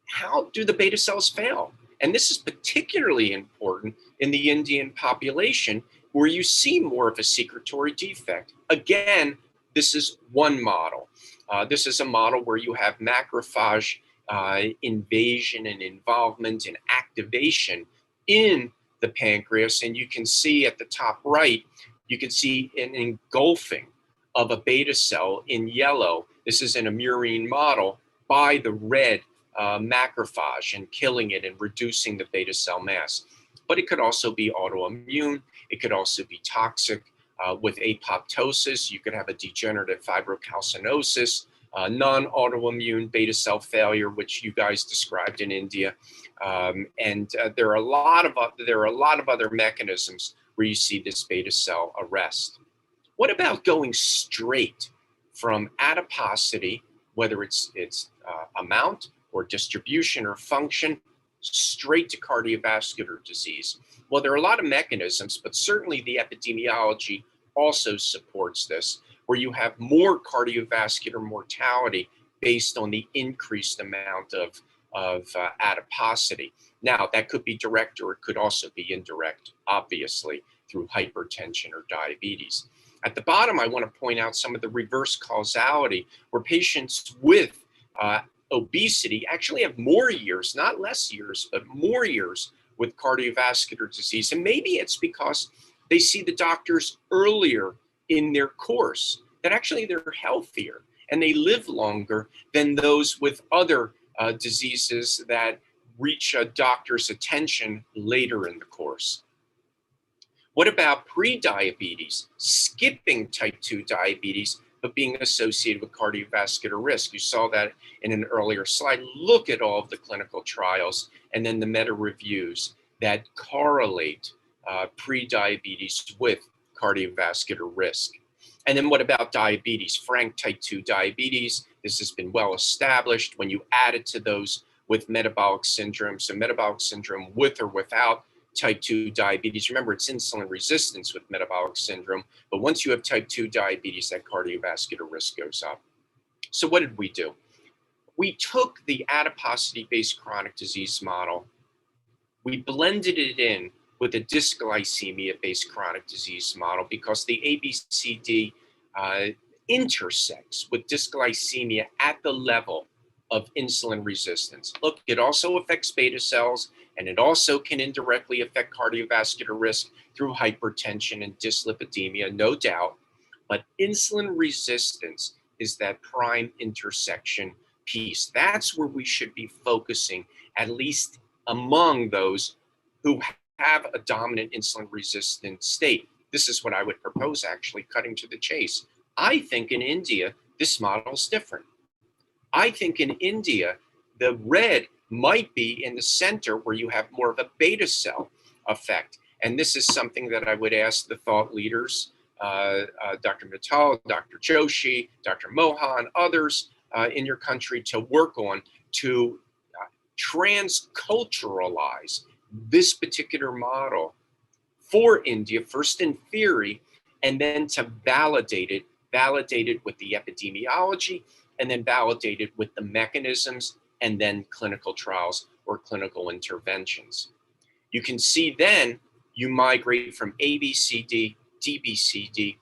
how do the beta cells fail? And this is particularly important in the Indian population where you see more of a secretory defect. Again, this is one model. This is a model where you have macrophage invasion and involvement and activation in the pancreas. And you can see at the top right, you can see an engulfing of a beta cell in yellow. This is in a murine model by the red macrophage and killing it and reducing the beta cell mass. But it could also be autoimmune. It could also be toxic with apoptosis. You could have a degenerative fibrocalcinosis, non-autoimmune beta cell failure, which you guys described in India. There are a lot of other mechanisms where you see this beta cell arrest. What about going straight from adiposity, whether it's amount or distribution or function, straight to cardiovascular disease? Well, there are a lot of mechanisms, but certainly the epidemiology also supports this, where you have more cardiovascular mortality based on the increased amount of adiposity. Now, that could be direct or it could also be indirect, obviously, through hypertension or diabetes. At the bottom, I want to point out some of the reverse causality where patients with obesity actually have more years, not less years, but more years with cardiovascular disease. And maybe it's because they see the doctors earlier in their course, that actually they're healthier and they live longer than those with other diseases that reach a doctor's attention later in the course. What about pre-diabetes, skipping type 2 diabetes, but being associated with cardiovascular risk? You saw that in an earlier slide. Look at all of the clinical trials and then the meta-reviews that correlate pre-diabetes with cardiovascular risk. And then what about diabetes? Frank type 2 diabetes, this has been well established when you add it to those with metabolic syndrome. So metabolic syndrome with or without type 2 diabetes. Remember, it's insulin resistance with metabolic syndrome, but once you have type 2 diabetes, that cardiovascular risk goes up. So what did we do? We took the adiposity-based chronic disease model, we blended it in with a dysglycemia-based chronic disease model because the ABCD intersects with dysglycemia at the level of insulin resistance. Look, it also affects beta cells, and it also can indirectly affect cardiovascular risk through hypertension and dyslipidemia, no doubt. But insulin resistance is that prime intersection piece. That's where we should be focusing, at least among those who have a dominant insulin resistant state. This is what I would propose, actually, cutting to the chase. I think in India, this model is different. I think in India, the red might be in the center where you have more of a beta cell effect. And this is something that I would ask the thought leaders, Dr. Mittal, Dr. Joshi, Dr. Mohan, others in your country to work on, to transculturalize this particular model for India, first in theory, and then to validate it with the epidemiology, and then validate it with the mechanisms, and then clinical trials or clinical interventions. You can see then you migrate from ABCD, DBCD,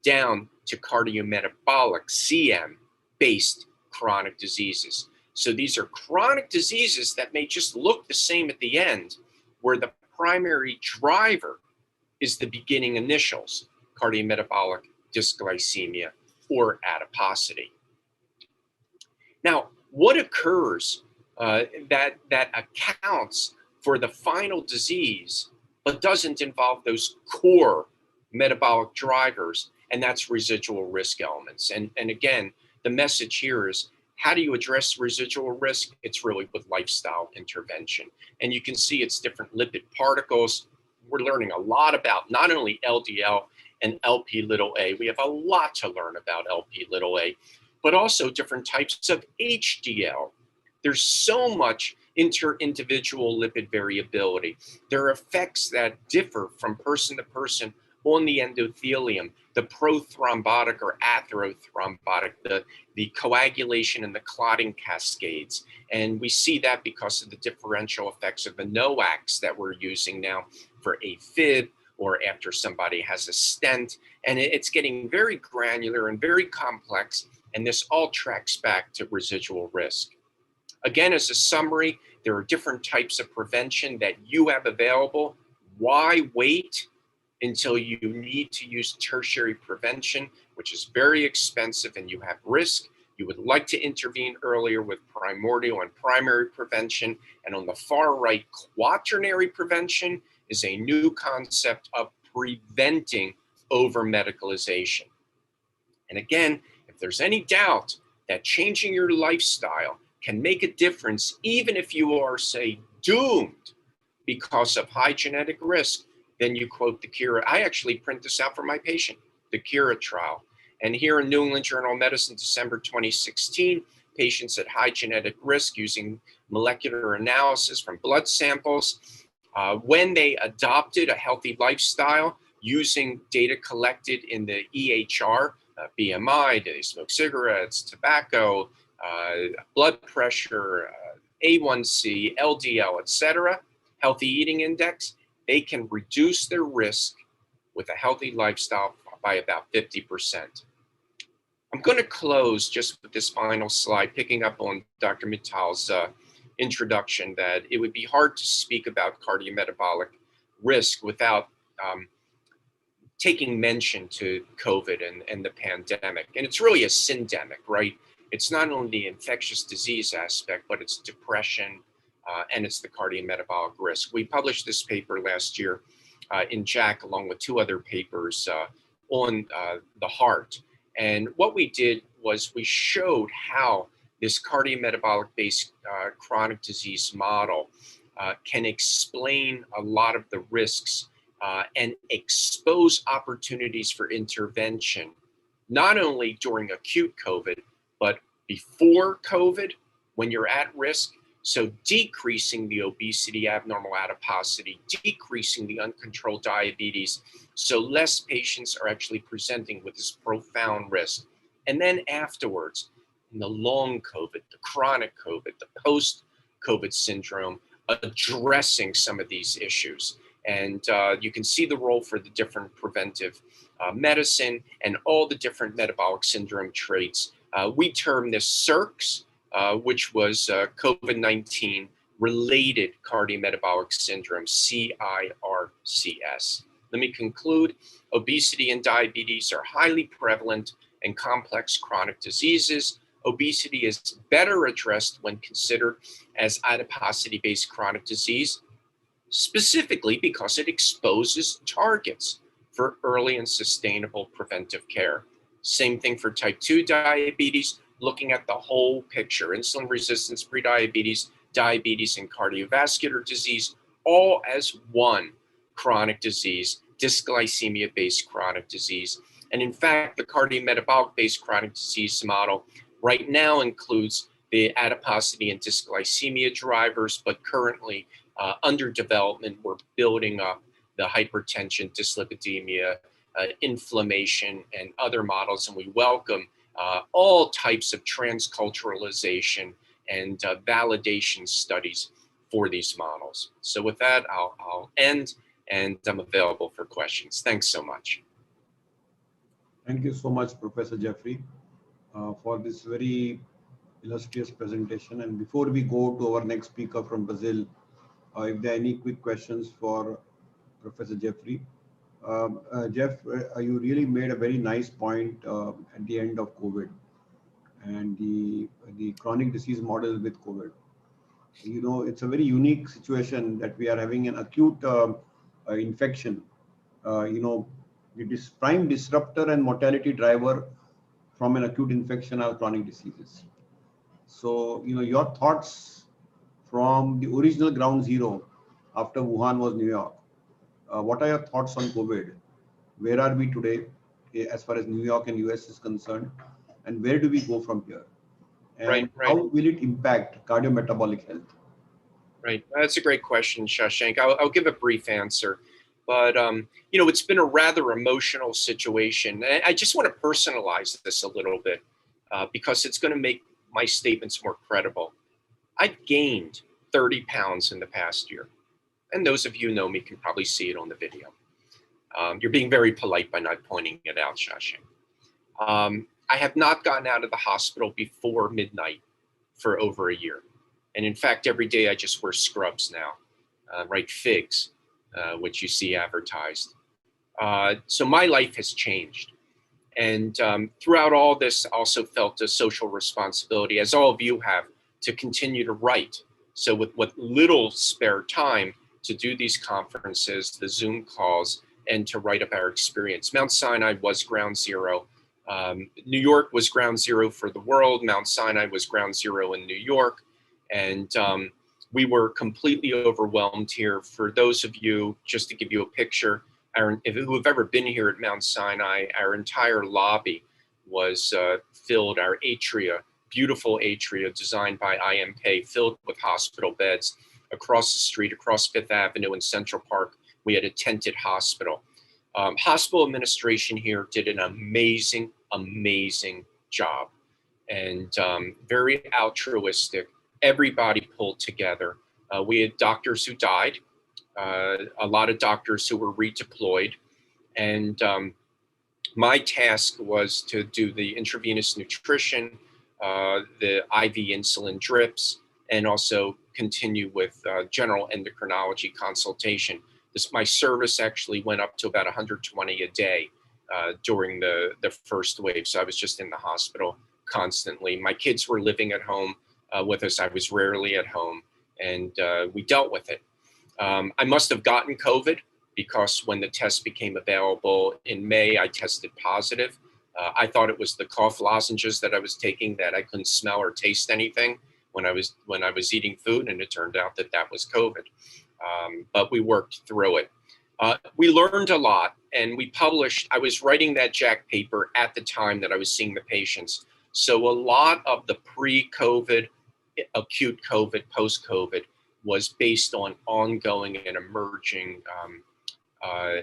down to cardiometabolic, CM-based chronic diseases. So these are chronic diseases that may just look the same at the end, where the primary driver is the beginning initials, cardiometabolic, dysglycemia, or adiposity. Now, what occurs that accounts for the final disease, but doesn't involve those core metabolic drivers, and that's residual risk elements. And again, the message here is, how do you address residual risk? It's really with lifestyle intervention. And you can see it's different lipid particles. We're learning a lot about not only LDL and LP(a). We have a lot to learn about LP(a), but also different types of HDL. There's so much inter-individual lipid variability. There are effects that differ from person to person on the endothelium, the prothrombotic or atherothrombotic, the coagulation and the clotting cascades. And we see that because of the differential effects of the NOACs that we're using now for AFib, or after somebody has a stent. And it's getting very granular and very complex, and this all tracks back to residual risk. Again, as a summary, there are different types of prevention that you have available. Why wait until you need to use tertiary prevention, which is very expensive and you have risk? You would like to intervene earlier with primordial and primary prevention. And on the far right, quaternary prevention is a new concept of preventing over-medicalization. And again, if there's any doubt that changing your lifestyle can make a difference, even if you are, say, doomed because of high genetic risk, then you quote the Cura. I actually print this out for my patient, the Cura trial. And here in New England Journal of Medicine, December 2016, patients at high genetic risk using molecular analysis from blood samples, when they adopted a healthy lifestyle using data collected in the EHR, BMI, do they smoke cigarettes, tobacco, blood pressure, A1C, LDL, etc., healthy eating index, they can reduce their risk with a healthy lifestyle by about 50%. I'm going to close just with this final slide, picking up on Dr. Mittal's introduction, that it would be hard to speak about cardiometabolic risk without taking mention to COVID and the pandemic. And it's really a syndemic, right? It's not only the infectious disease aspect, but it's depression, and it's the cardiometabolic risk. We published this paper last year in JACC, along with 2 other papers on the heart. And what we did was we showed how this cardiometabolic-based chronic disease model can explain a lot of the risks and expose opportunities for intervention, not only during acute COVID, but before COVID, when you're at risk. So decreasing the obesity, abnormal adiposity, decreasing the uncontrolled diabetes, so less patients are actually presenting with this profound risk. And then afterwards, in the long COVID, the chronic COVID, the post-COVID syndrome, addressing some of these issues. And you can see the role for the different preventive medicine and all the different metabolic syndrome traits. We term this CIRCS, which was COVID-19 related cardiometabolic syndrome, CIRCS. Let me conclude. Obesity and diabetes are highly prevalent and complex chronic diseases. obesity is better addressed when considered as adiposity-based chronic disease, specifically because it exposes targets for early and sustainable preventive care. Same thing for type 2 diabetes, looking at the whole picture: insulin resistance, prediabetes, diabetes, and cardiovascular disease, all as one chronic disease, dysglycemia-based chronic disease. And in fact, the cardiometabolic-based chronic disease model right now includes the adiposity and dysglycemia drivers, but currently under development, we're building up the hypertension, dyslipidemia, inflammation, and other models, and we welcome all types of transculturalization and validation studies for these models. So with that, I'll end, and I'm available for questions. Thanks so much. Thank you so much, Professor Jeffrey, for this very illustrious presentation. And before we go to our next speaker from Brazil, if there are any quick questions for Professor Jeffrey. Jeff, you really made a very nice point at the end of COVID and the chronic disease model with COVID. You know, it's a very unique situation that we are having an acute infection. You know, it is prime disruptor and mortality driver from an acute infection are chronic diseases. So, you know, your thoughts from the original ground zero after Wuhan was New York. What are your thoughts on COVID? Where are we today as far as New York and US is concerned? And where do we go from here? And right. how will it impact cardiometabolic health? Right. That's a great question, Shashank. I'll give a brief answer. But, you know, it's been a rather emotional situation. I just want to personalize this a little bit because it's going to make my statements more credible. I've gained 30 pounds in the past year. And those of you who know me can probably see it on the video. You're being very polite by not pointing it out, Shashank. I have not gotten out of the hospital before midnight for over a year. And in fact, every day I just wear scrubs now, right? Figs, which you see advertised. So my life has changed. And throughout all this, I also felt a social responsibility, as all of you have, to continue to write. So with what little spare time, to do these conferences, the Zoom calls, and to write up our experience. Mount Sinai was ground zero. New York was ground zero for the world. Mount Sinai was ground zero in New York. And we were completely overwhelmed here. For those of you, just to give you a picture, who have ever been here at Mount Sinai, our entire lobby was filled, our atria, beautiful atria designed by IMK, filled with hospital beds. Across the street, across Fifth Avenue in Central Park, we had a tented hospital. Hospital administration here did an amazing, amazing job, and very altruistic. Everybody pulled together. We had doctors who died, a lot of doctors who were redeployed, and my task was to do the intravenous nutrition, the IV insulin drips, and also continue with general endocrinology consultation. My service actually went up to about 120 a day during the first wave. So I was just in the hospital constantly. My kids were living at home with us. I was rarely at home, and we dealt with it. I must have gotten COVID because when the test became available in May, I tested positive. I thought it was the cough lozenges that I was taking that I couldn't smell or taste anything when I was eating food, and it turned out that that was COVID. But we worked through it. We learned a lot, and we published. I was writing that JACC paper at the time that I was seeing the patients. So a lot of the pre-COVID, acute COVID, post-COVID was based on ongoing and emerging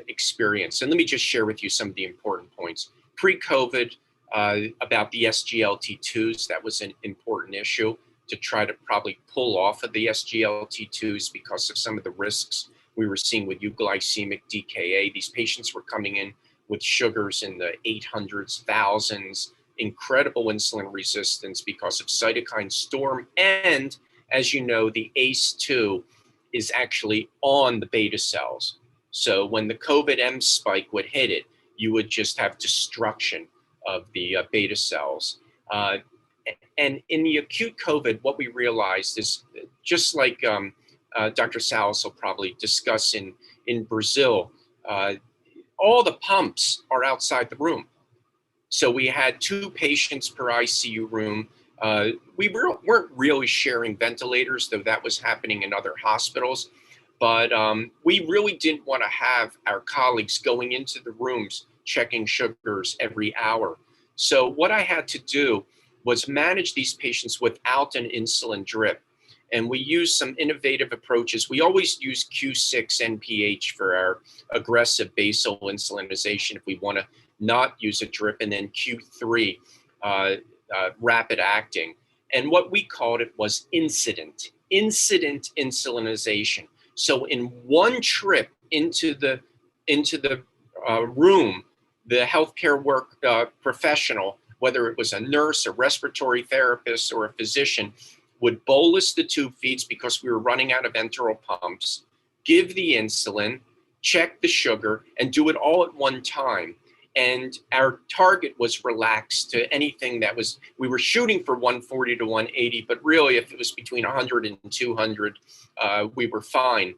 experience. And let me just share with you some of the important points. Pre-COVID, about the SGLT2s, that was an important issue to try to probably pull off of the SGLT2s because of some of the risks we were seeing with euglycemic DKA. These patients were coming in with sugars in the 800s, thousands, incredible insulin resistance because of cytokine storm. And as you know, the ACE2 is actually on the beta cells. So when the COVID M spike would hit it, you would just have destruction of the beta cells. And in the acute COVID, what we realized is just like Dr. Salas will probably discuss in Brazil, all the pumps are outside the room. So we had 2 patients per ICU room. We weren't really sharing ventilators, though that was happening in other hospitals. But we really didn't want to have our colleagues going into the rooms checking sugars every hour. So what I had to do was manage these patients without an insulin drip. And we used some innovative approaches. We always use Q6 NPH for our aggressive basal insulinization if we want to not use a drip, and then Q3 rapid acting. And what we called it was incident insulinization. So in one trip into the room, the healthcare professional, whether it was a nurse, a respiratory therapist, or a physician, would bolus the tube feeds because we were running out of enteral pumps, give the insulin, check the sugar, and do it all at one time. And our target was relaxed to anything that was, we were shooting for 140 to 180, but really if it was between 100 and 200, we were fine.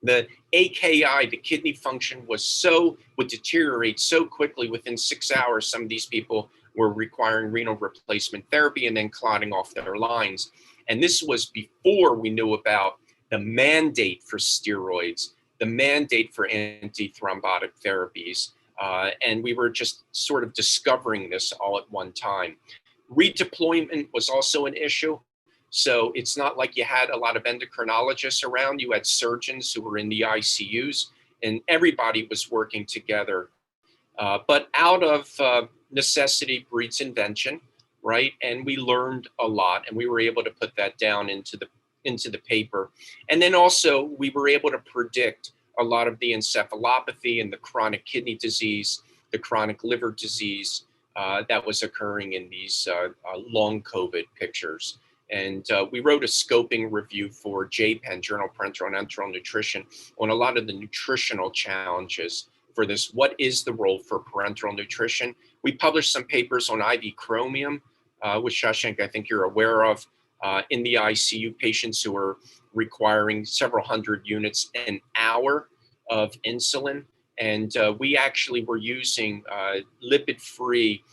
The AKI, the kidney function, would deteriorate so quickly within 6 hours. Some of these people were requiring renal replacement therapy and then clotting off their lines. And this was before we knew about the mandate for steroids, the mandate for antithrombotic therapies. And we were just sort of discovering this all at one time. Redeployment was also an issue. So it's not like you had a lot of endocrinologists around. You had surgeons who were in the ICUs, and everybody was working together. But out of necessity breeds invention, right? And we learned a lot, and we were able to put that down into the paper. And then also we were able to predict a lot of the encephalopathy and the chronic kidney disease, the chronic liver disease that was occurring in these long COVID pictures. And we wrote a scoping review for JPEN, Journal of Parenteral and Enteral Nutrition, on a lot of the nutritional challenges for this. What is the role for parenteral nutrition? We published some papers on IV chromium, which Shashank, I think you're aware of, in the ICU, patients who are requiring several hundred units an hour of insulin. And we actually were using lipid-free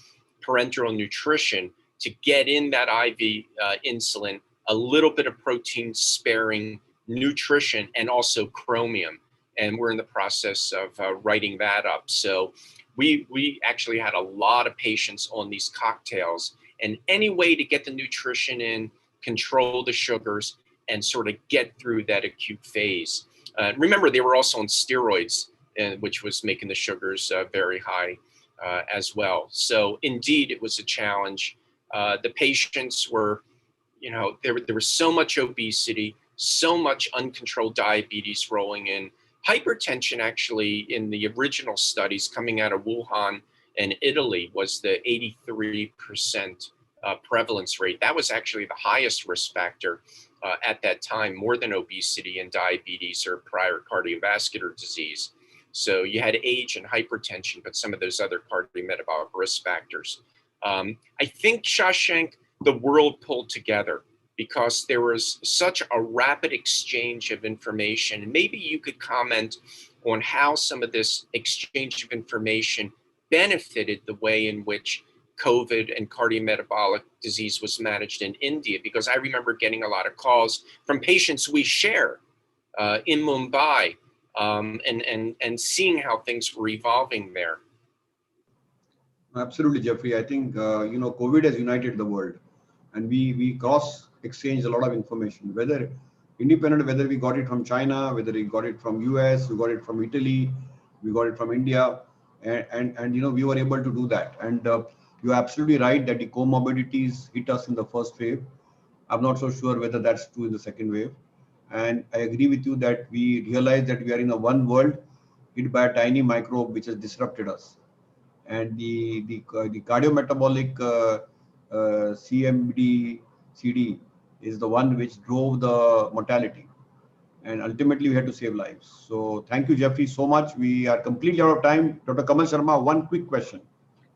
parenteral nutrition to get in that IV insulin, a little bit of protein sparing nutrition, and also chromium. And we're in the process of writing that up. So we actually had a lot of patients on these cocktails, and any way to get the nutrition in, control the sugars, and sort of get through that acute phase. Remember, they were also on steroids, which was making the sugars very high as well. So indeed, it was a challenge. The patients were, there was so much obesity, so much uncontrolled diabetes rolling in. Hypertension, actually, in the original studies coming out of Wuhan and Italy, was the 83% prevalence rate. That was actually the highest risk factor at that time, more than obesity and diabetes or prior cardiovascular disease. So you had age and hypertension, but some of those other cardiometabolic risk factors. I think, Shashank, the world pulled together because there was such a rapid exchange of information. And maybe you could comment on how some of this exchange of information benefited the way in which COVID and cardiometabolic disease was managed in India, because I remember getting a lot of calls from patients we share in Mumbai and seeing how things were evolving there. Absolutely, Jeffrey. I think, COVID has united the world, and we cross exchange a lot of information, whether we got it from China, whether we got it from US, we got it from Italy, we got it from India, and we were able to do that. And you're absolutely right that the comorbidities hit us in the first wave. I'm not so sure whether that's true in the second wave. And I agree with you that we realize that we are in a one world hit by a tiny microbe which has disrupted us. And the cardiometabolic CMD-CD is the one which drove the mortality. And ultimately, we had to save lives. So thank you, Jeffrey, so much. We are completely out of time. Dr. Kamal Sharma, one quick question.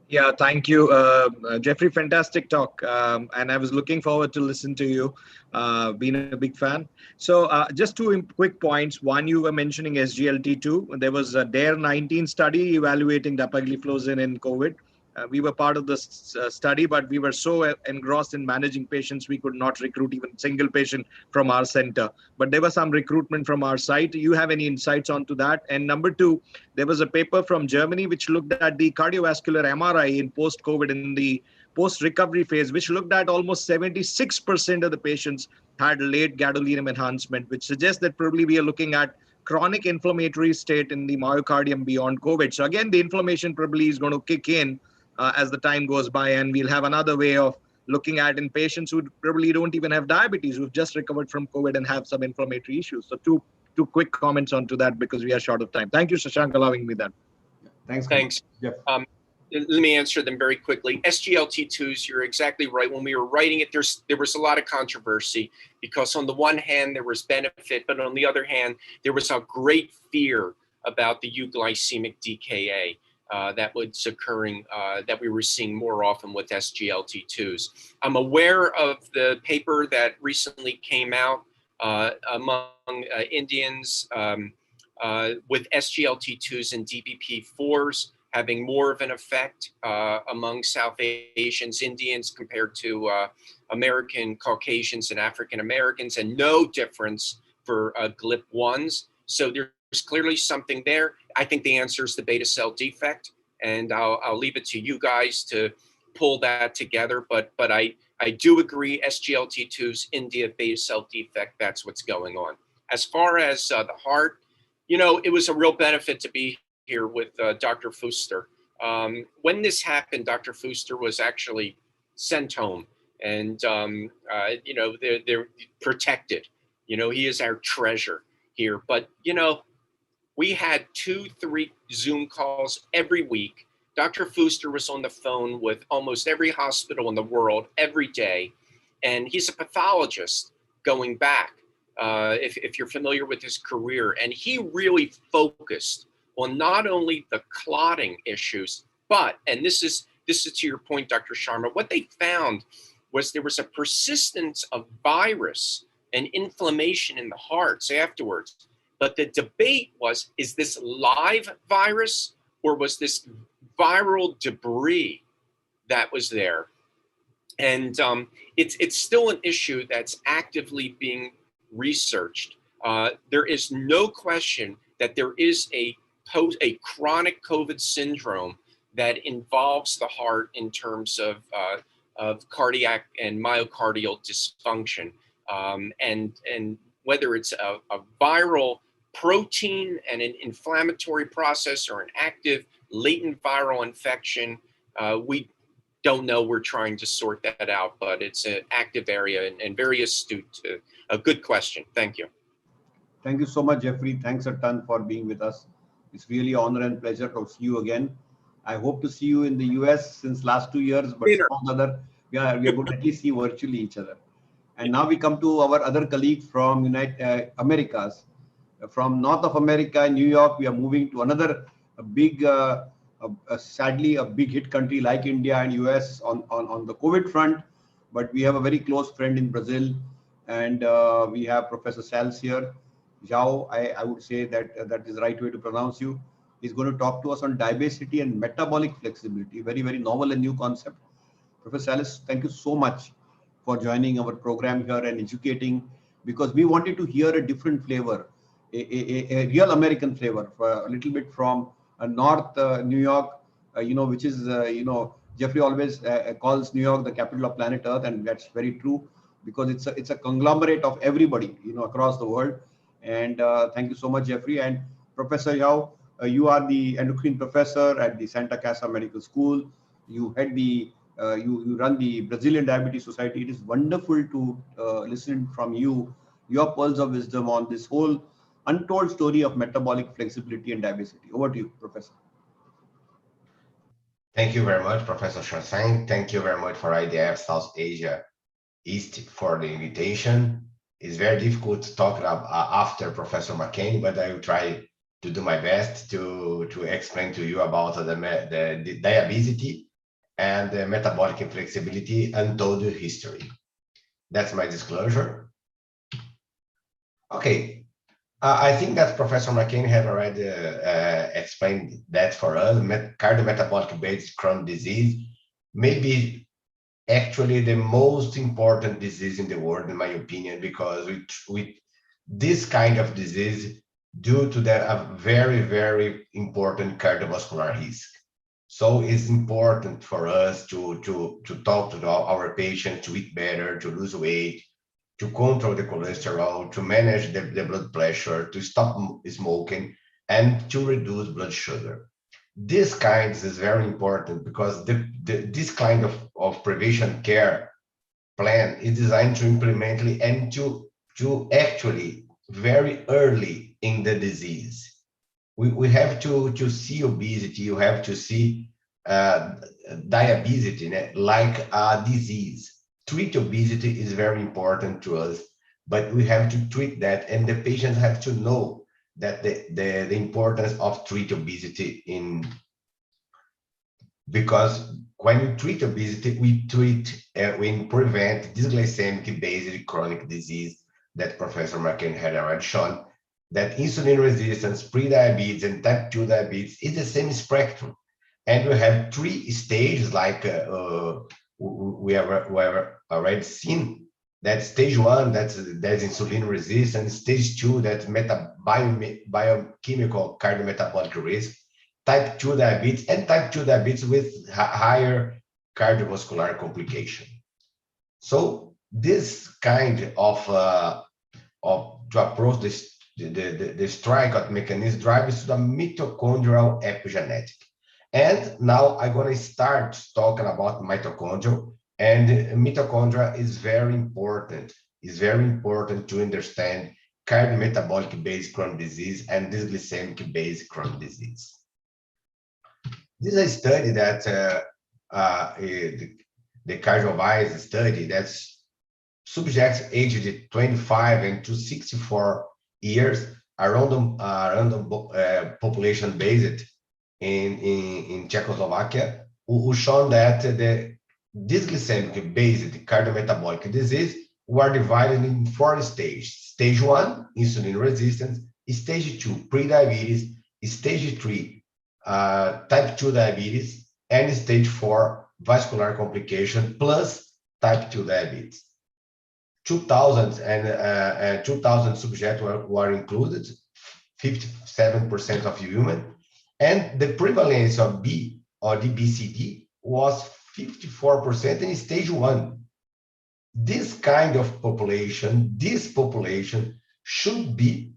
Yeah, thank you, Jeffrey. Fantastic talk, and I was looking forward to listen to you. Been a big fan. So, just two quick points. One, you were mentioning SGLT2. There was a DARE 19 study evaluating dapagliflozin in COVID. We were part of this study, but we were so engrossed in managing patients, we could not recruit even single patient from our center. But there was some recruitment from our site. Do you have any insights onto that? And number two, there was a paper from Germany which looked at the cardiovascular MRI in post-COVID, in the post-recovery phase, which looked at almost 76% of the patients had late gadolinium enhancement, which suggests that probably we are looking at chronic inflammatory state in the myocardium beyond COVID. So again, the inflammation probably is going to kick in as the time goes by, and we'll have another way of looking at in patients who probably don't even have diabetes, who've just recovered from COVID and have some inflammatory issues. So two quick comments onto that because we are short of time. Thank you, Shashank, allowing me that. Thanks. Thanks. Jeff. Let me answer them very quickly. SGLT2s, you're exactly right. When we were writing it, there was a lot of controversy because on the one hand, there was benefit, but on the other hand, there was a great fear about the euglycemic DKA that was occurring, that we were seeing more often with SGLT2s. I'm aware of the paper that recently came out among Indians with SGLT2s and DPP4s having more of an effect among South Asians, Indians compared to American Caucasians and African Americans, and no difference for GLP-1s. So there's clearly something there. I think the answer is the beta cell defect, and I'll leave it to you guys to pull that together. But I do agree, SGLT2s, India, beta cell defect, that's what's going on. As far as the heart, you know, it was a real benefit to be here with Dr. Fuster. When this happened, Dr. Fuster was actually sent home, and you know, they're protected. You know, he is our treasure here. But you know, we had 2-3 Zoom calls every week. Dr. Fuster was on the phone with almost every hospital in the world every day, and he's a pathologist going back. If you're familiar with his career, and he really focused on not only the clotting issues, but, and this is to your point, Dr. Sharma, what they found was there was a persistence of virus and inflammation in the hearts afterwards. But the debate was, is this live virus or was this viral debris that was there? And it's still an issue that's actively being researched. There is no question that there is a chronic COVID syndrome that involves the heart in terms of cardiac and myocardial dysfunction. And whether it's a viral protein and an inflammatory process or an active latent viral infection, we don't know. We're trying to sort that out, but it's an active area and very astute. A good question. Thank you. Thank you so much, Jeffrey. Thanks a ton for being with us. It's really an honor and pleasure to see you again. I hope to see you in the US since last 2 years, but some other, we are going to at least see virtually each other. And now we come to our other colleague from United Americas. From North of America, New York, we are moving to another big, sadly, a big hit country like India and US on the COVID front. But we have a very close friend in Brazil, and we have Professor Sals here. Zhao, I would say that is the right way to pronounce you. He's going to talk to us on diabesity and metabolic flexibility, very, very novel and new concept. Professor Sals, thank you so much for joining our program here and educating, because we wanted to hear a different flavor, a real American flavor, for a little bit from North New York, you know, which is, you know, Jeffrey always calls New York the capital of planet Earth, and that's very true because it's a conglomerate of everybody, you know, across the world. And thank you so much, Jeffrey. And Professor Yao, you are the endocrine professor at the Santa Casa Medical School. You head the you run the Brazilian Diabetes Society. It is wonderful to listen from you, your pearls of wisdom on this whole untold story of metabolic flexibility and diabetes. Over to you, Professor. Thank you very much, Professor Shashank. Thank you very much for IDF South Asia East for the invitation. It's very difficult to talk after Professor McCain, but I will try to do my best to explain to you about the diabetes and metabolic inflexibility untold history. That's my disclosure. Okay, I think that Professor McCain had already explained that for us. Cardiometabolic based Crohn's disease may be actually the most important disease in the world, in my opinion, because with this kind of disease, due to a very, very important cardiovascular risk. So it's important for us to talk to our patients to eat better, to lose weight, to control the cholesterol, to manage the blood pressure, to stop smoking, and to reduce blood sugar. This kind is very important because this kind of prevention care plan is designed to implement and to actually very early in the disease. We have to see obesity, you have to see diabetes like a disease. Treat obesity is very important to us, but we have to treat that, and the patients have to know that the importance of treat obesity because when we treat obesity, we prevent dysglycemic-based chronic disease that Professor McCain had already shown, that insulin resistance, pre-diabetes, and type 2 diabetes is the same spectrum. And we have 3 stages like we have already seen. That stage 1, that's insulin resistance. Stage 2, that's biochemical cardiometabolic risk. Type 2 diabetes, and type 2 diabetes with higher cardiovascular complication. So this kind of to approach the strikeout mechanism drives to the mitochondrial epigenetic. And now I'm going to start talking about mitochondria, and mitochondria is very important. It's very important to understand cardiometabolic based Crohn's disease and dysglycemic based Crohn's disease. This is a study that the CardioVise study, that's subjects aged 25 and to 64 years, a random population based in Czechoslovakia, who shown that the dysglycemic based cardiometabolic disease were divided in 4 stages. Stage 1, insulin resistance. Stage 2, pre-diabetes. Stage 3, type 2 diabetes, and stage 4, vascular complication plus type 2 diabetes. 2,000 subjects were included, 57% of women, and the prevalence of B or DBCD was 54% in stage 1. This kind of population, should be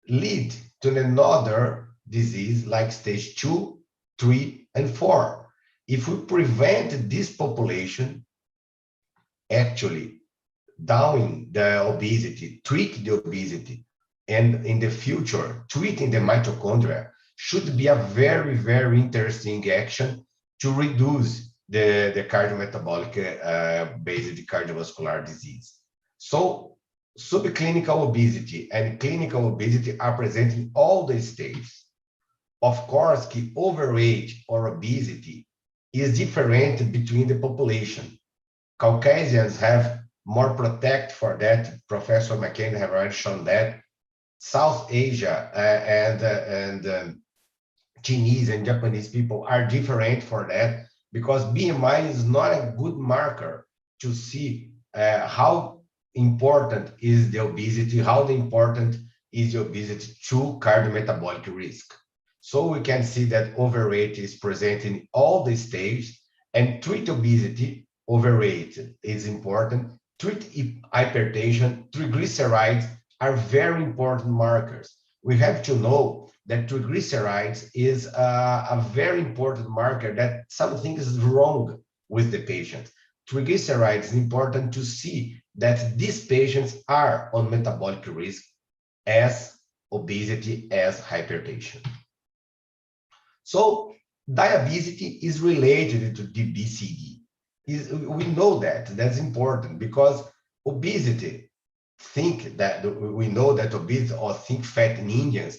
lead to another disease like stage 2, 3, and 4. If we prevent this population, actually down the obesity, treat the obesity, and in the future, treating the mitochondria should be a very, very interesting action to reduce the cardiometabolic based cardiovascular disease. So subclinical obesity and clinical obesity are present in all the stages. Of course, overweight or obesity is different between the population. Caucasians have more protect for that. Professor McCain have already shown that. South Asia and Chinese and Japanese people are different for that, because BMI is not a good marker to see how important is the obesity, how important is the obesity to cardiometabolic risk. So we can see that overweight is present in all the stages, and treat obesity, overweight is important. Treat hypertension, triglycerides are very important markers. We have to know that triglycerides is a very important marker that something is wrong with the patient. Triglycerides is important to see that these patients are on metabolic risk as obesity, as hypertension. So diabetes is related to DBCD. We know that, that's important, because obesity, we know that obesity or think fat in Indians,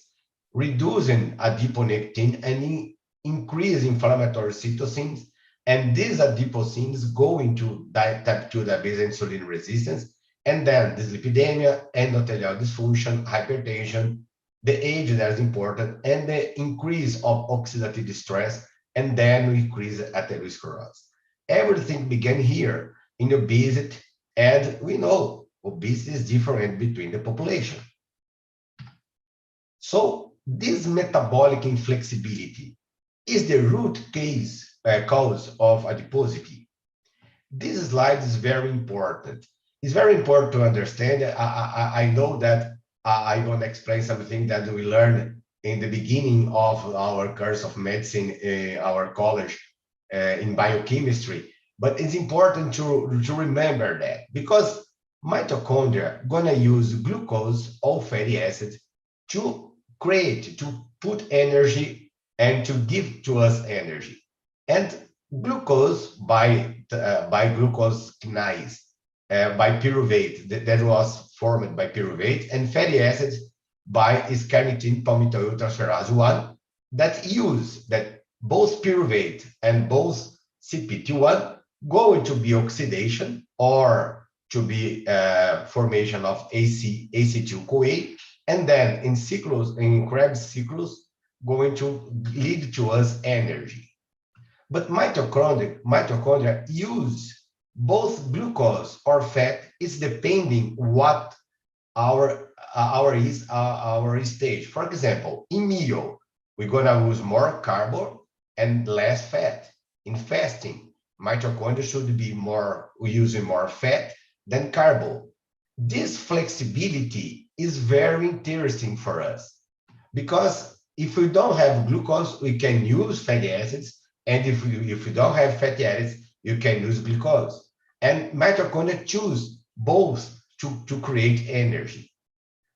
reducing adiponectin and increase inflammatory cytokines, And these adiposines go into type 2 diabetes and insulin resistance, and then dyslipidemia, endothelial dysfunction, hypertension, the age that is important, and the increase of oxidative stress, and then we increase atherosclerosis. Everything began here in obesity, and we know obesity is different between the population. So this metabolic inflexibility is the root cause of adiposity. This slide is very important. It's very important to understand. I know that I'm going to explain something that we learned in the beginning of our course of medicine in our college in biochemistry, but it's important to remember that, because mitochondria gonna use glucose or fatty acids to put energy and to give to us energy. And glucose by glucose kinase, by pyruvate that was formed by pyruvate, and fatty acids by scarnitine palmitoyl transferase 1 that both pyruvate and both CPT1 go into be oxidation or to be formation of AC2-CoA, and then in Krebs cycles going to lead to us energy. But mitochondria use both glucose or fat. It's depending what our stage. For example, in meal, we're gonna use more carbo and less fat. In fasting, mitochondria should be using more fat than carbo. This flexibility is very interesting for us, because if we don't have glucose, we can use fatty acids, and if we don't have fatty acids, you can use glucose. And mitochondria choose both to create energy.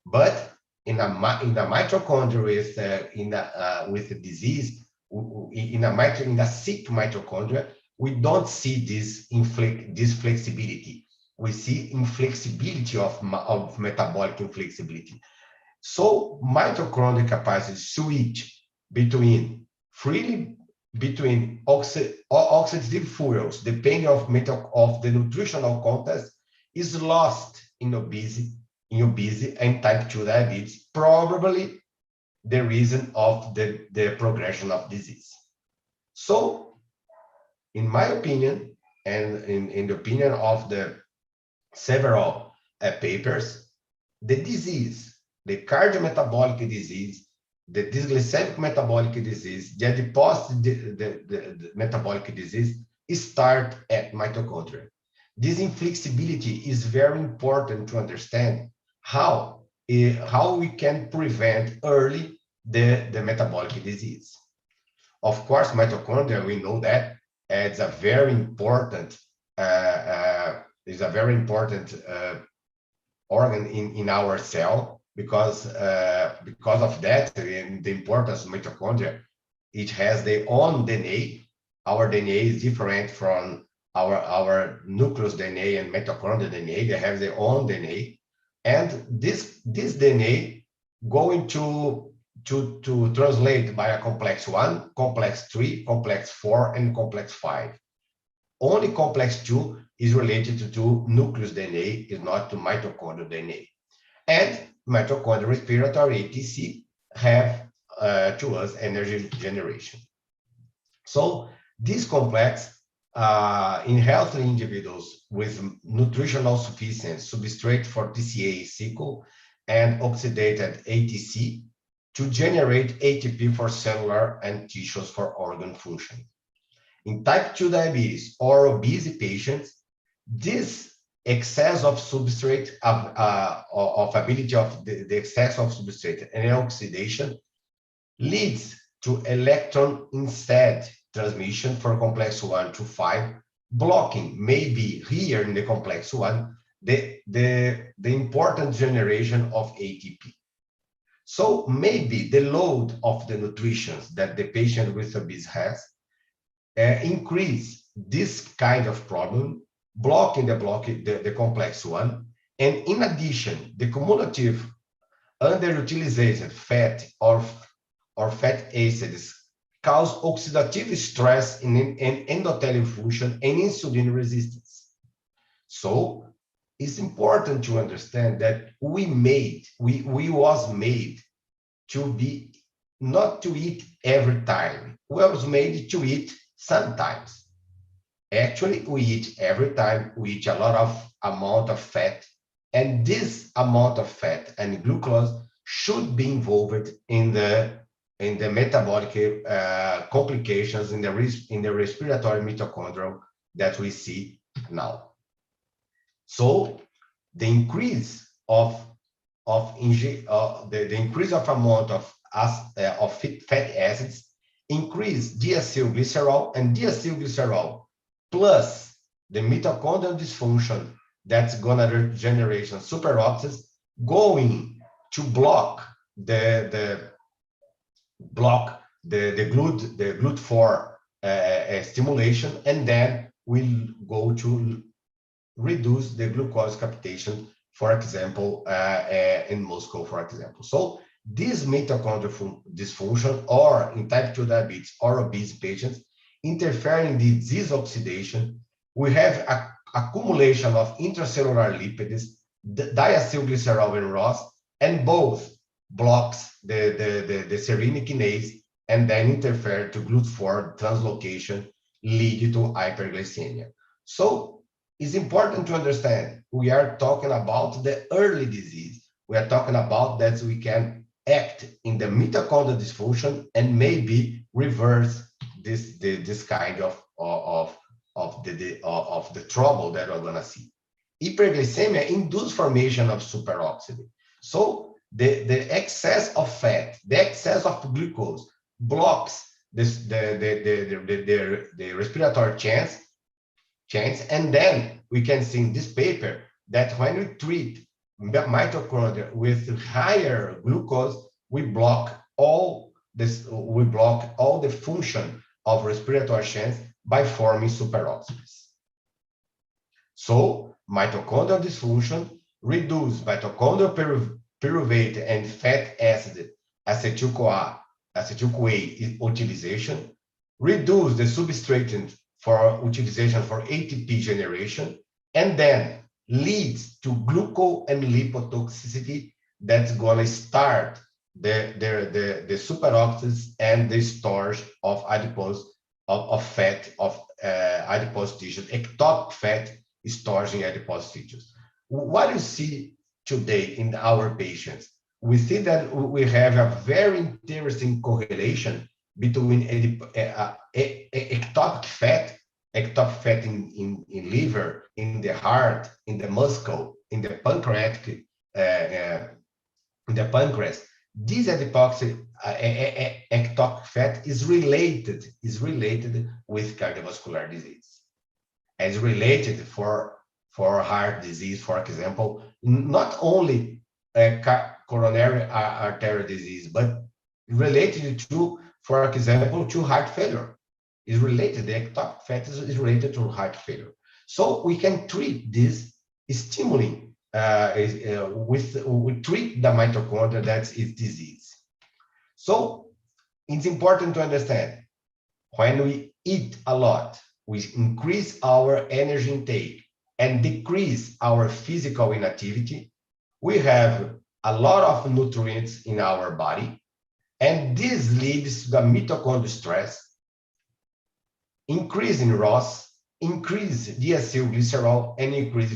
But in the mitochondria with the disease, in a sick mitochondria, we don't see this flexibility. We see inflexibility of metabolic inflexibility. So mitochondrial capacity switch between oxidative fuels, depending of the nutritional context, is lost in obesity and type 2 diabetes, probably the reason of the progression of disease. So, in my opinion, and in the opinion of the several papers, the disease, the cardiometabolic disease, the dysglycemic metabolic disease, the adiposity the metabolic disease start at mitochondria. This inflexibility is very important to understand how we can prevent early the metabolic disease. Of course, mitochondria, we know that it's a very important organ in our cell, because of that and the importance of mitochondria. It has their own DNA. Our DNA is different from our nucleus DNA and mitochondrial DNA. They have their own DNA, and this DNA going to translate by a complex 1, complex 3, complex 4, and complex 5. Only complex 2 is related to nucleus DNA, is not to mitochondrial DNA. And mitochondrial respiratory ATC have to us energy generation. So this complex in healthy individuals with nutritional sufficient substrate for TCA cycle and oxidated ATC to generate ATP for cellular and tissues for organ function. In type 2 diabetes or obese patients, this excess of substrate of ability of the excess of substrate and oxidation leads to electron instead transmission for complex 1 to 5, blocking maybe here in the complex 1 the important generation of ATP. So maybe the load of the nutrition that the patient with obesity has increase this kind of problem, blocking the complex 1, and in addition, the cumulative underutilized fat or fat acids cause oxidative stress in endothelial function and insulin resistance. So it's important to understand that we was made to be not to eat every time. We was made to eat sometimes. Actually, we eat every time. We eat a lot of amount of fat, and this amount of fat and glucose should be involved in the metabolic complications in the respiratory mitochondrial that we see now. So the increase of the increase of amount of fatty acids increase deacylglycerol, and deacylglycerol plus the mitochondrial dysfunction that's gonna generation superoxide going to block the GLUT4 stimulation, and then we'll go to reduce the glucose capitation, for example, in Moscow, for example. So this mitochondrial dysfunction, or in type 2 diabetes or obese patients, interfere in the disease oxidation. We have accumulation of intracellular lipids, diacylglycerol and ROS, and both blocks the serine kinase and then interfere to GLUT4 translocation, leading to hyperglycemia. So it's important to understand we are talking about the early disease. We are talking about that we can act in the mitochondrial dysfunction and maybe reverse this kind of the trouble that we're gonna see. Hyperglycemia induces formation of superoxide. So the excess of fat, the excess of glucose blocks this the respiratory chains, and then we can see in this paper that when we treat mitochondria with higher glucose, we block all the function of respiratory chains by forming superoxides. So mitochondrial dysfunction reduce mitochondrial pyruvate and fat acid acetyl-CoA utilization, reduce the substrate for utilization for ATP generation, and then leads to gluco and lipotoxicity that's gonna start the superoxides and the storage of adipose of fat of adipose tissues, ectopic fat storage in adipose tissues. What you see today in our patients, we see that we have a very interesting correlation between ectopic fat in liver, in the heart, in the muscle, in the pancreatic, in the pancreas. This adipoxy ectopic fat is related with cardiovascular disease, as related for heart disease, for example, not only coronary artery disease, but related to, for example, to heart failure. Is related, the ectopic fat is related to heart failure. So we can treat this stimulating we treat the mitochondria that's its disease. So it's important to understand when we eat a lot, we increase our energy intake and decrease our physical inactivity. We have a lot of nutrients in our body, and this leads to the mitochondrial stress, increase in ROS, increase deacylglycerol, and increase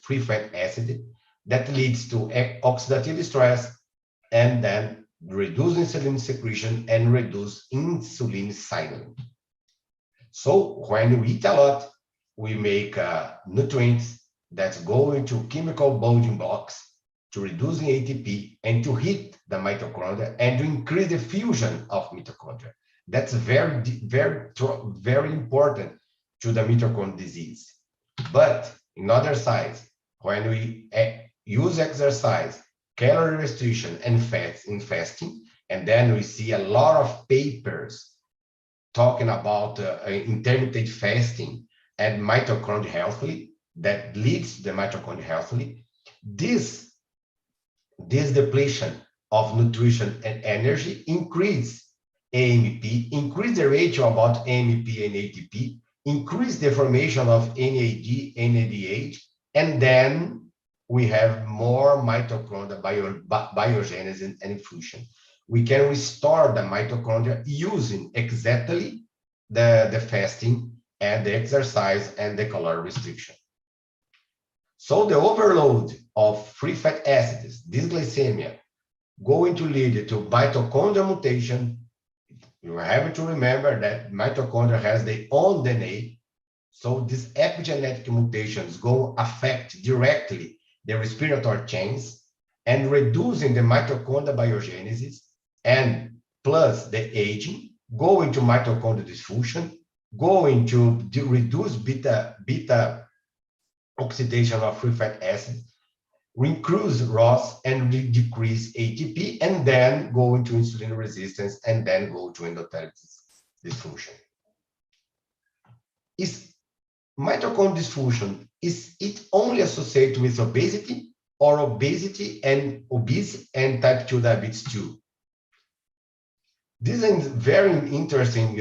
free fat acid that leads to oxidative stress, and then reduce insulin secretion and reduce insulin signaling. So when we eat a lot, we make nutrients that's going to chemical building blocks to reduce the ATP and to hit the mitochondria and to increase the fusion of mitochondria. That's very, very, very important to the mitochondrial disease. But in other sides, when we use exercise, calorie restriction, and fats in fasting, and then we see a lot of papers talking about intermittent fasting and mitochondria healthily, that leads to the mitochondria healthily. This depletion of nutrition and energy increase AMP, increase the ratio about AMP and ATP, increase the formation of NAD, NADH, and then we have more mitochondrial biogenesis and fusion. We can restore the mitochondria using exactly the fasting and the exercise and the caloric restriction. So the overload of free fat acids, dysglycemia, going to lead to mitochondrial mutation. You have to remember that mitochondria has their own DNA. So these epigenetic mutations go affect directly the respiratory chains and reducing the mitochondrial biogenesis and plus the aging, going to mitochondrial dysfunction, going to reduce beta oxidation of free fat acids, increase ROS and decrease ATP, and then go into insulin resistance and then go to endothelial dysfunction. Is mitochondrial dysfunction, is it only associated with obesity or obesity and obese and type 2 diabetes too? This is a very interesting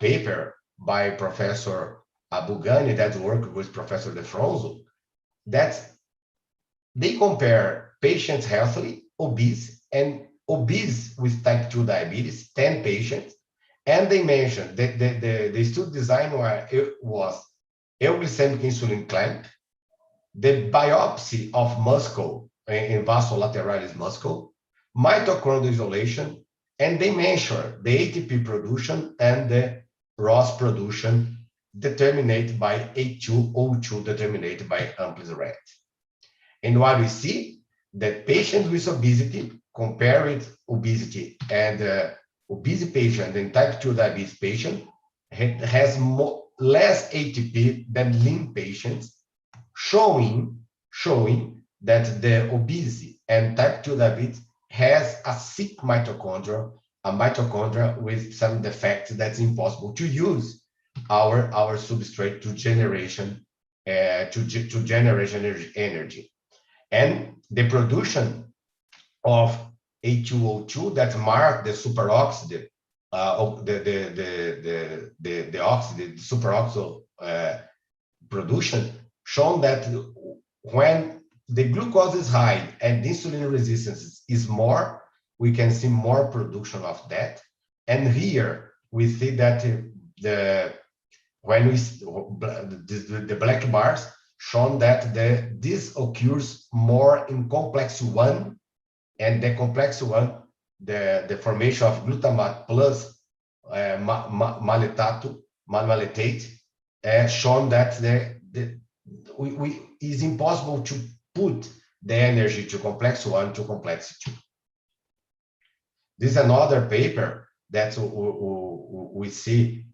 paper by Professor Abugani that worked with Professor De Fronzo, that they compare patients healthy, obese, and obese with type 2 diabetes, 10 patients, and they mentioned that the study design was euglycemic insulin clamp, the biopsy of muscle in vasolaterales muscle, mitochondrial isolation, and they measure the ATP production and the ROS production determined by A2O2 determined by amplicity. And what we see, that patients with obesity, compare with obesity and obese patient and type 2 diabetes patient, has less ATP than lean patients, showing that the obesity and type 2 diabetes has a sick mitochondria, a mitochondria with some defects that's impossible to use our substrate to generation energy. And the production of A2O2 that mark the superoxide, the oxide, superoxide production, shown that when the glucose is high and insulin resistance is more, we can see more production of that. And here we see that the black bars shown that this occurs more in complex 1, and the complex 1, the formation of glutamate plus malolactate, shown that it's impossible to put the energy to complex 1 to complex 2. This is another paper that we see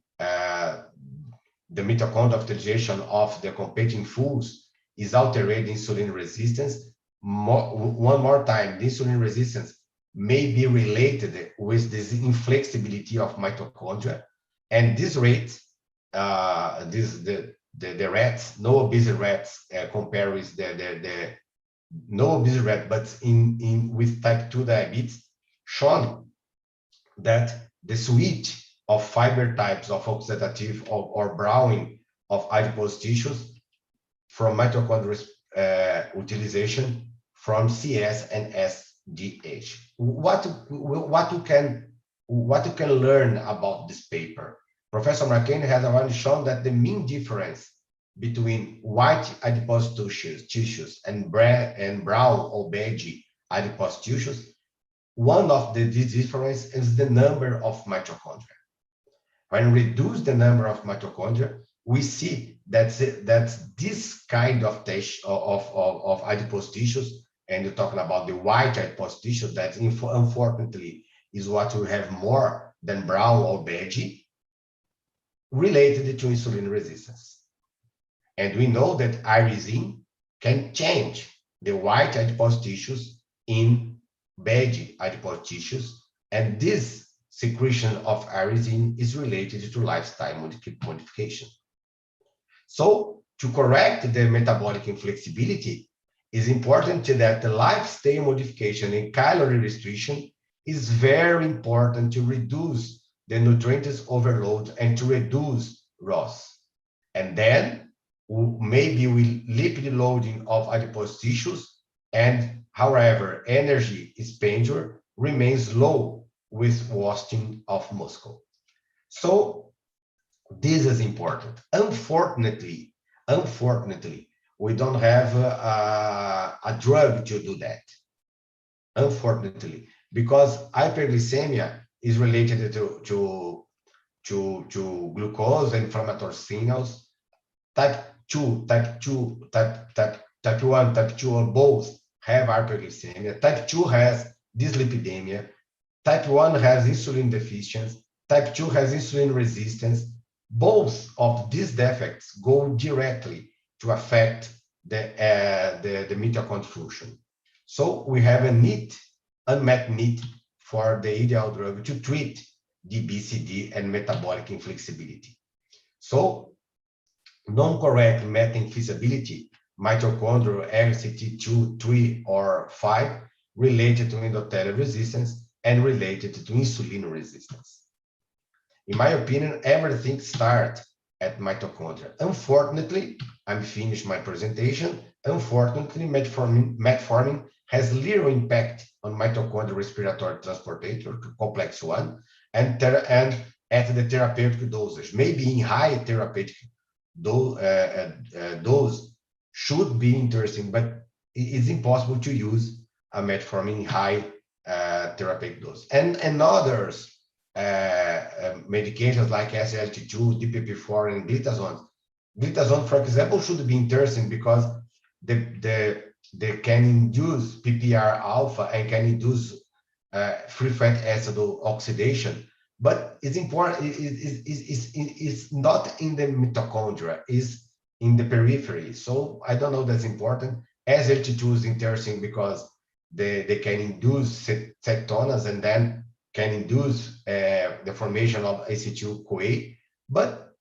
the mitochondrial utilization of the competing foods is altered insulin resistance. One more time, the insulin resistance may be related with this inflexibility of mitochondria, and this rate, the rats, no obese rats, compare with the no obese rat, but with type 2 diabetes, shown that the switch of fiber types of oxidative or browning of adipose tissues from mitochondrial utilization from CS and SDH. What you can learn about this paper? Professor McCain has already shown that the mean difference between white adipose tissues and brown or beige adipose tissues, one of these differences is the number of mitochondria. When we reduce the number of mitochondria, we see that this kind of adipose tissues, and you're talking about the white adipose tissue, that unfortunately is what we have more than brown or beige, related to insulin resistance. And we know that irisin can change the white adipose tissues in beige adipose tissues, and this secretion of irisin is related to lifestyle modification. So to correct the metabolic inflexibility, it's important that the lifestyle modification and calorie restriction it's very important to reduce the nutrients overload and to reduce ROS. And then maybe we lipid loading of adipose tissues, and however, energy expenditure remains low with wasting of muscle. So this is important. Unfortunately, we don't have a drug to do that. Unfortunately, because hyperglycemia is related to glucose and inflammatory signals. Type 2, type 1, type 2 both have hyperglycemia. Type 2 has dyslipidemia. Type 1 has insulin deficiency. Type 2 has insulin resistance. Both of these defects go directly to affect the mitochondrial function. So we have a unmet need for the ideal drug to treat DBCD and metabolic inflexibility. So non-correct methane feasibility, mitochondrial LCT2, 3, or 5, related to endothelial resistance and related to insulin resistance. In my opinion, everything starts at mitochondria. Unfortunately, I'm finished my presentation. Unfortunately, metformin has little impact on mitochondrial respiratory transporter, complex 1, and at the therapeutic dosage. Maybe in high therapeutic dose should be interesting, but it's impossible to use a metformin in high therapeutic dose. And others, medications like SGLT2, DPP4, and glitazone. Glitazone, for example, should be interesting because they can induce PPR alpha and can induce free fat acid oxidation. But it's important, it's not in the mitochondria, it's in the periphery. So I don't know that's important. SGLT2 is interesting because they can induce cetonas and then can induce the formation of ACE2-CoA, but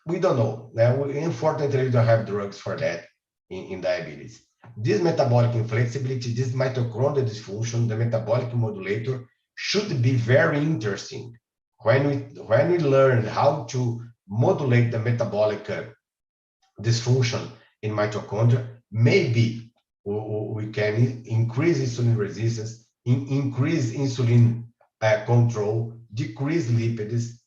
we don't know. Unfortunately, we don't have drugs for that in diabetes. This metabolic inflexibility, this mitochondrial dysfunction, the metabolic modulator should be very interesting. When we learn how to modulate the metabolic dysfunction in mitochondria, maybe we can increase insulin resistance, increase insulin control, decrease lipids,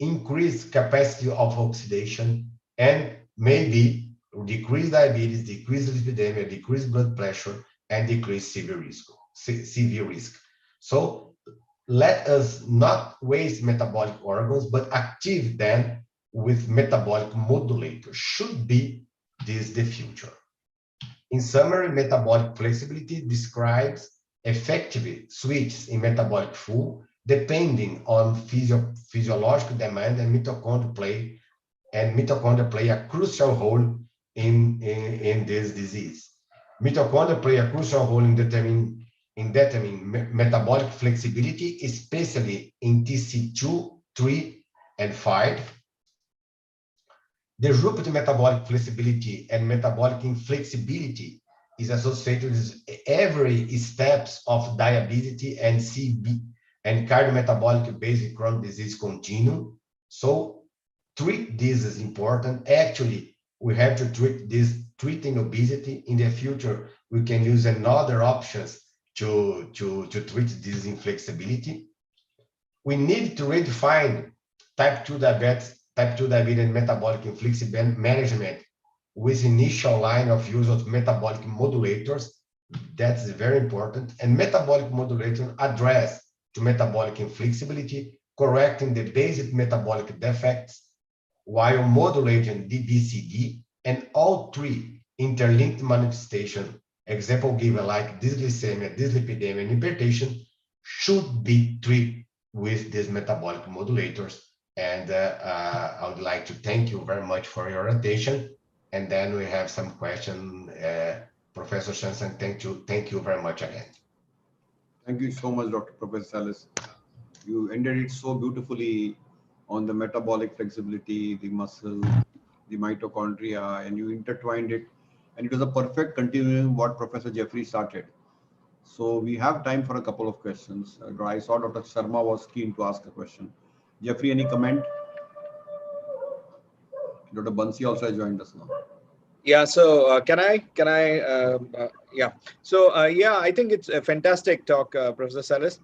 increase capacity of oxidation, and maybe decrease diabetes, decrease lipidemia, decrease blood pressure, and decrease severe risk. So let us not waste metabolic organs, but active them with metabolic modulators. Should be this the future. In summary, metabolic flexibility describes effective switches in metabolic fuel depending on physiological demand, and mitochondria play a crucial role in this disease. Mitochondria play a crucial role in determining metabolic flexibility, especially in TC2, 3, and 5. Disrupted metabolic flexibility and metabolic inflexibility is associated with every steps of diabetes and CB and cardiometabolic basic chronic disease continuum. So treat this is important. Actually, we have to treat this, treating obesity. In the future, we can use another options to treat this inflexibility. We need to redefine type 2 diabetes and metabolic inflexibility management with initial line of use of metabolic modulators. That's very important. And metabolic modulators address to metabolic inflexibility, correcting the basic metabolic defects while modulating DBCD, and all three interlinked manifestations, example given like dyslipidemia, dyslipidemia, and hypertension, should be treated with these metabolic modulators. And I would like to thank you very much for your attention. And then we have some questions. Professor Shansen, thank you very much again. Thank you so much, Dr. Professor Salas. You ended it so beautifully on the metabolic flexibility, the muscle, the mitochondria, and you intertwined it. And it was a perfect continuing what Professor Jeffrey started. So we have time for a couple of questions. I saw Dr. Sharma was keen to ask a question. Jeffrey, any comment? Dr. Bansi also has joined us now. Yeah, so yeah. So yeah, I think it's a fantastic talk, Professor Salas.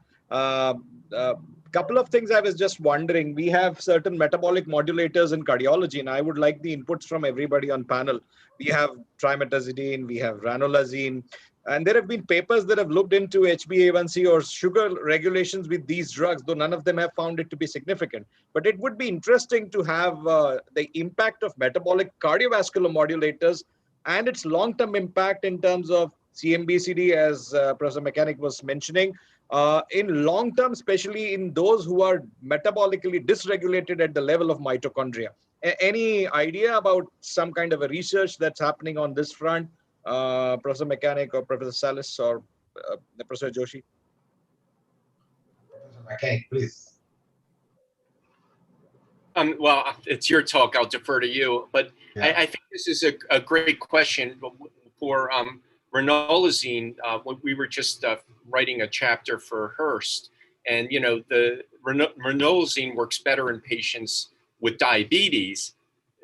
Couple of things I was just wondering. We have certain metabolic modulators in cardiology, and I would like the inputs from everybody on panel. We have trimetazidine, we have ranolazine, and there have been papers that have looked into HbA1c or sugar regulations with these drugs, though none of them have found it to be significant. But it would be interesting to have the impact of metabolic cardiovascular modulators and its long-term impact in terms of CMBCD, as Professor Mechanic was mentioning, in long term, especially in those who are metabolically dysregulated at the level of mitochondria. Any idea about some kind of a research that's happening on this front, Professor Mechanic or Professor Salas or Professor Joshi? Professor Mechanic, please. Well, it's your talk. I'll defer to you. But yeah. I think this is a great question for ranolazine. We were just writing a chapter for Hearst, and you know the ranolazine works better in patients with diabetes,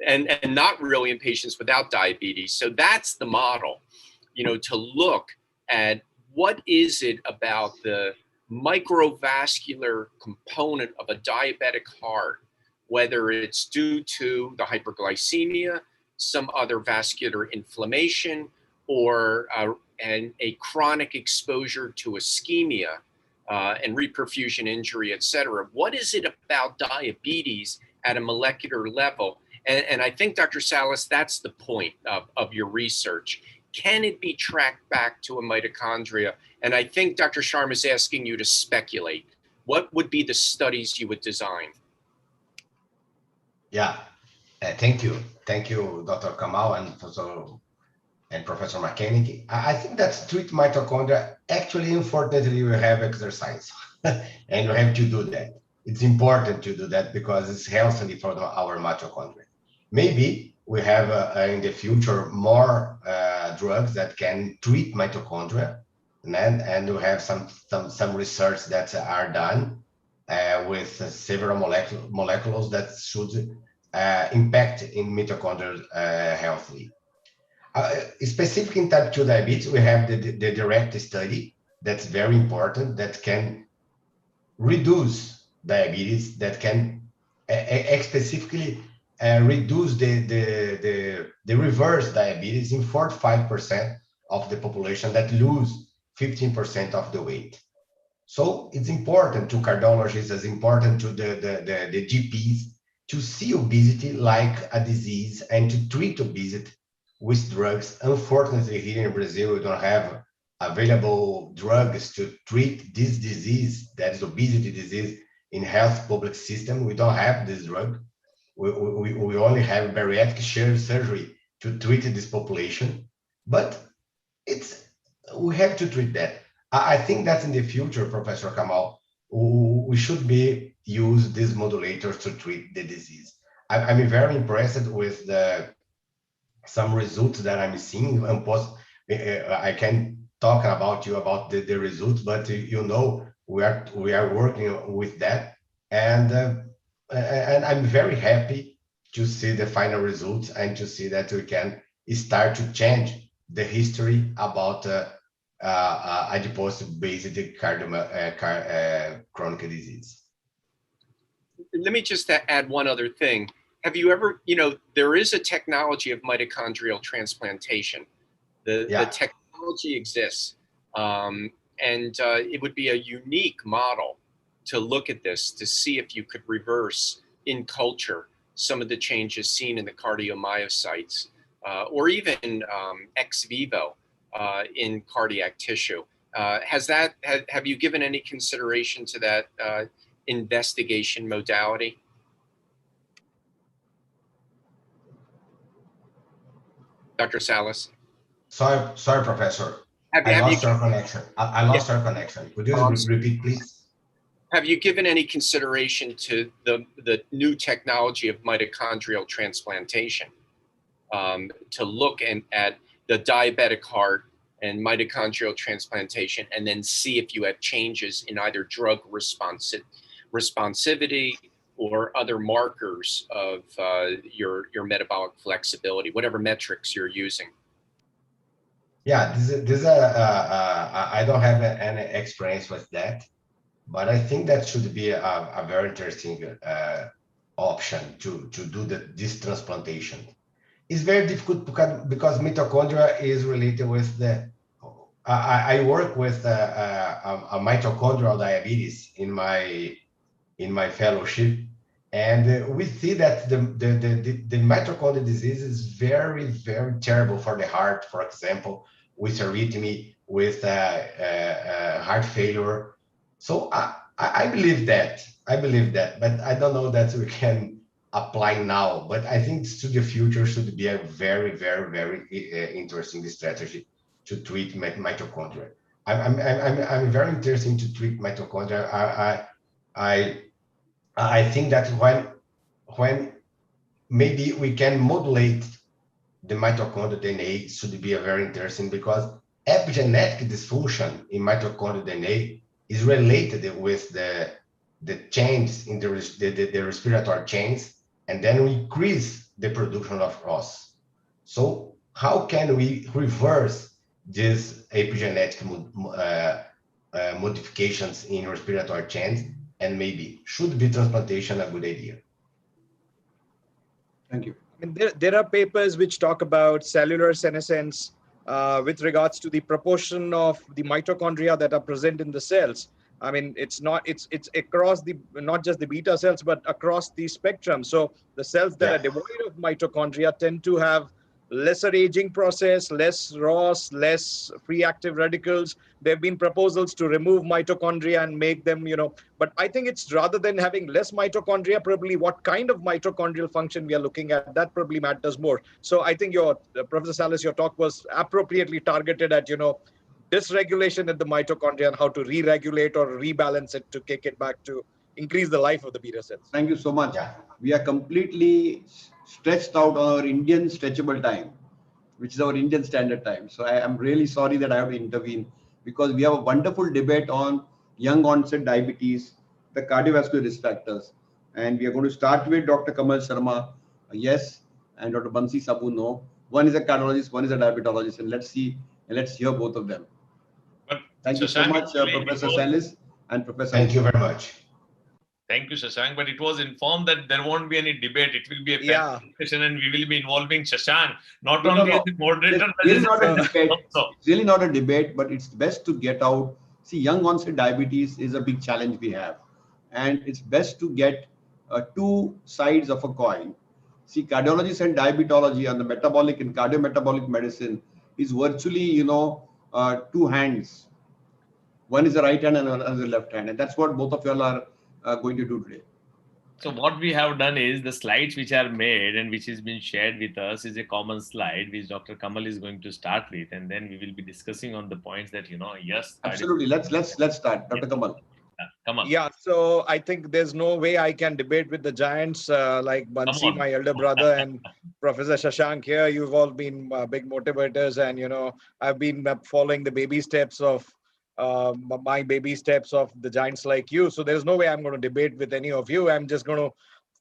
and not really in patients without diabetes. So that's the model, you know, to look at what is it about the microvascular component of a diabetic heart, whether it's due to the hyperglycemia, some other vascular inflammation, or a chronic exposure to ischemia and reperfusion injury, et cetera. What is it about diabetes at a molecular level? And I think, Dr. Salas, that's the point of your research. Can it be tracked back to a mitochondria? And I think Dr. Sharma is asking you to speculate. What would be the studies you would design? Yeah, thank you. Thank you, Dr. Kamal and Professor McKenney. I think that treat mitochondria, actually, unfortunately, we have exercise and we have to do that. It's important to do that because it's healthy for our mitochondria. Maybe we have in the future more drugs that can treat mitochondria, and we have some research that are done with several molecules that should impact in mitochondria healthily. Specific in type 2 diabetes, we have the direct study that's very important that can reduce diabetes, that can specifically reduce the reverse diabetes in 45% of the population that lose 15% of the weight. So it's important to cardiologists, it's important to the GPs to see obesity like a disease and to treat obesity with drugs. Unfortunately, here in Brazil, we don't have available drugs to treat this disease, that is obesity disease, in health public system. We don't have this drug. We only have bariatric surgery to treat this population, but we have to treat that. I think that in the future, Professor Kamal, we should use these modulators to treat the disease. I'm very impressed with some results that I'm seeing. I can talk about the results, but you know we are working with that, and I'm very happy to see the final results and to see that we can start to change the history about adipose-based chronic disease. Let me just add one other thing. Have you ever, you know, there is a technology of mitochondrial transplantation. The technology exists, and it would be a unique model to look at this, to see if you could reverse in culture some of the changes seen in the cardiomyocytes, or even ex vivo in cardiac tissue. Have you given any consideration to that investigation modality? Dr. Salas? Sorry, Professor. I lost our connection. Could you repeat, please? Have you given any consideration to the new technology of mitochondrial transplantation to look at the diabetic heart and mitochondrial transplantation, and then see if you have changes in either drug responsivity or other markers of your metabolic flexibility, whatever metrics you're using. Yeah, I don't have any experience with that, but I think that should be a very interesting option to do this transplantation. It's very difficult because mitochondria is related with the. I work with a mitochondrial diabetes in my fellowship, and we see that the mitochondrial disease is very, very terrible for the heart, for example, with arrhythmia, with heart failure. So I believe that. I believe that, but I don't know that we can apply now. But I think to the future should be a very, very, very interesting strategy to treat mitochondria. I'm very interested to treat mitochondria. I I think that when maybe we can modulate the mitochondrial DNA should be a very interesting, because epigenetic dysfunction in mitochondrial DNA is related with the change in the respiratory chains, and then we increase the production of ROS. So how can we reverse these epigenetic modifications in respiratory chains? And maybe should be transplantation a good idea? Thank you. I mean, there are papers which talk about cellular senescence with regards to the proportion of the mitochondria that are present in the cells. I mean, it's across not just the beta cells, but across the spectrum. So the cells that are devoid of mitochondria tend to have lesser aging process, less ROS, less free active radicals. There have been proposals to remove mitochondria and make them, but I think it's rather than having less mitochondria, probably what kind of mitochondrial function we are looking at, that probably matters more. So I think Professor Salas, your talk was appropriately targeted at, dysregulation at the mitochondria and how to re-regulate or rebalance it to kick it back to increase the life of the beta cells. Thank you so much. We are completely stretched out on our Indian stretchable time, which is our Indian standard time. So I am really sorry that I have to intervene, because we have a wonderful debate on young onset diabetes, the cardiovascular risk factors. And we are going to start with Dr. Kamal Sharma, yes, and Dr. Bansi Sabu, no. One is a cardiologist, one is a diabetologist, and let's hear both of them. But thank you so much, Professor Salis and Professor. Thank you very much. Thank you, Shashank. But it was informed that there won't be any debate. It will be a panel discussion, and we will be involving Shashank, not only as the moderator, but really not a debate. It's really not a debate, but it's best to get out. See, young onset diabetes is a big challenge we have, and it's best to get two sides of a coin. See, cardiology and diabetology and the metabolic and cardiometabolic medicine is virtually, two hands. One is the right hand and another is the left hand, and that's what both of y'all are going to do today. So what we have done is the slides which are made and which has been shared with us is a common slide which Dr. Kamal is going to start with, and then we will be discussing on the points that yes. Absolutely. Let's start, Dr. Kamal. Kamal. Yeah. So I think there's no way I can debate with the giants like Bansi, my elder brother, and Professor Shashank here. You've all been big motivators, and I've been following the baby steps of my baby steps of the giants like you. So there's no way I'm going to debate with any of you. I'm just going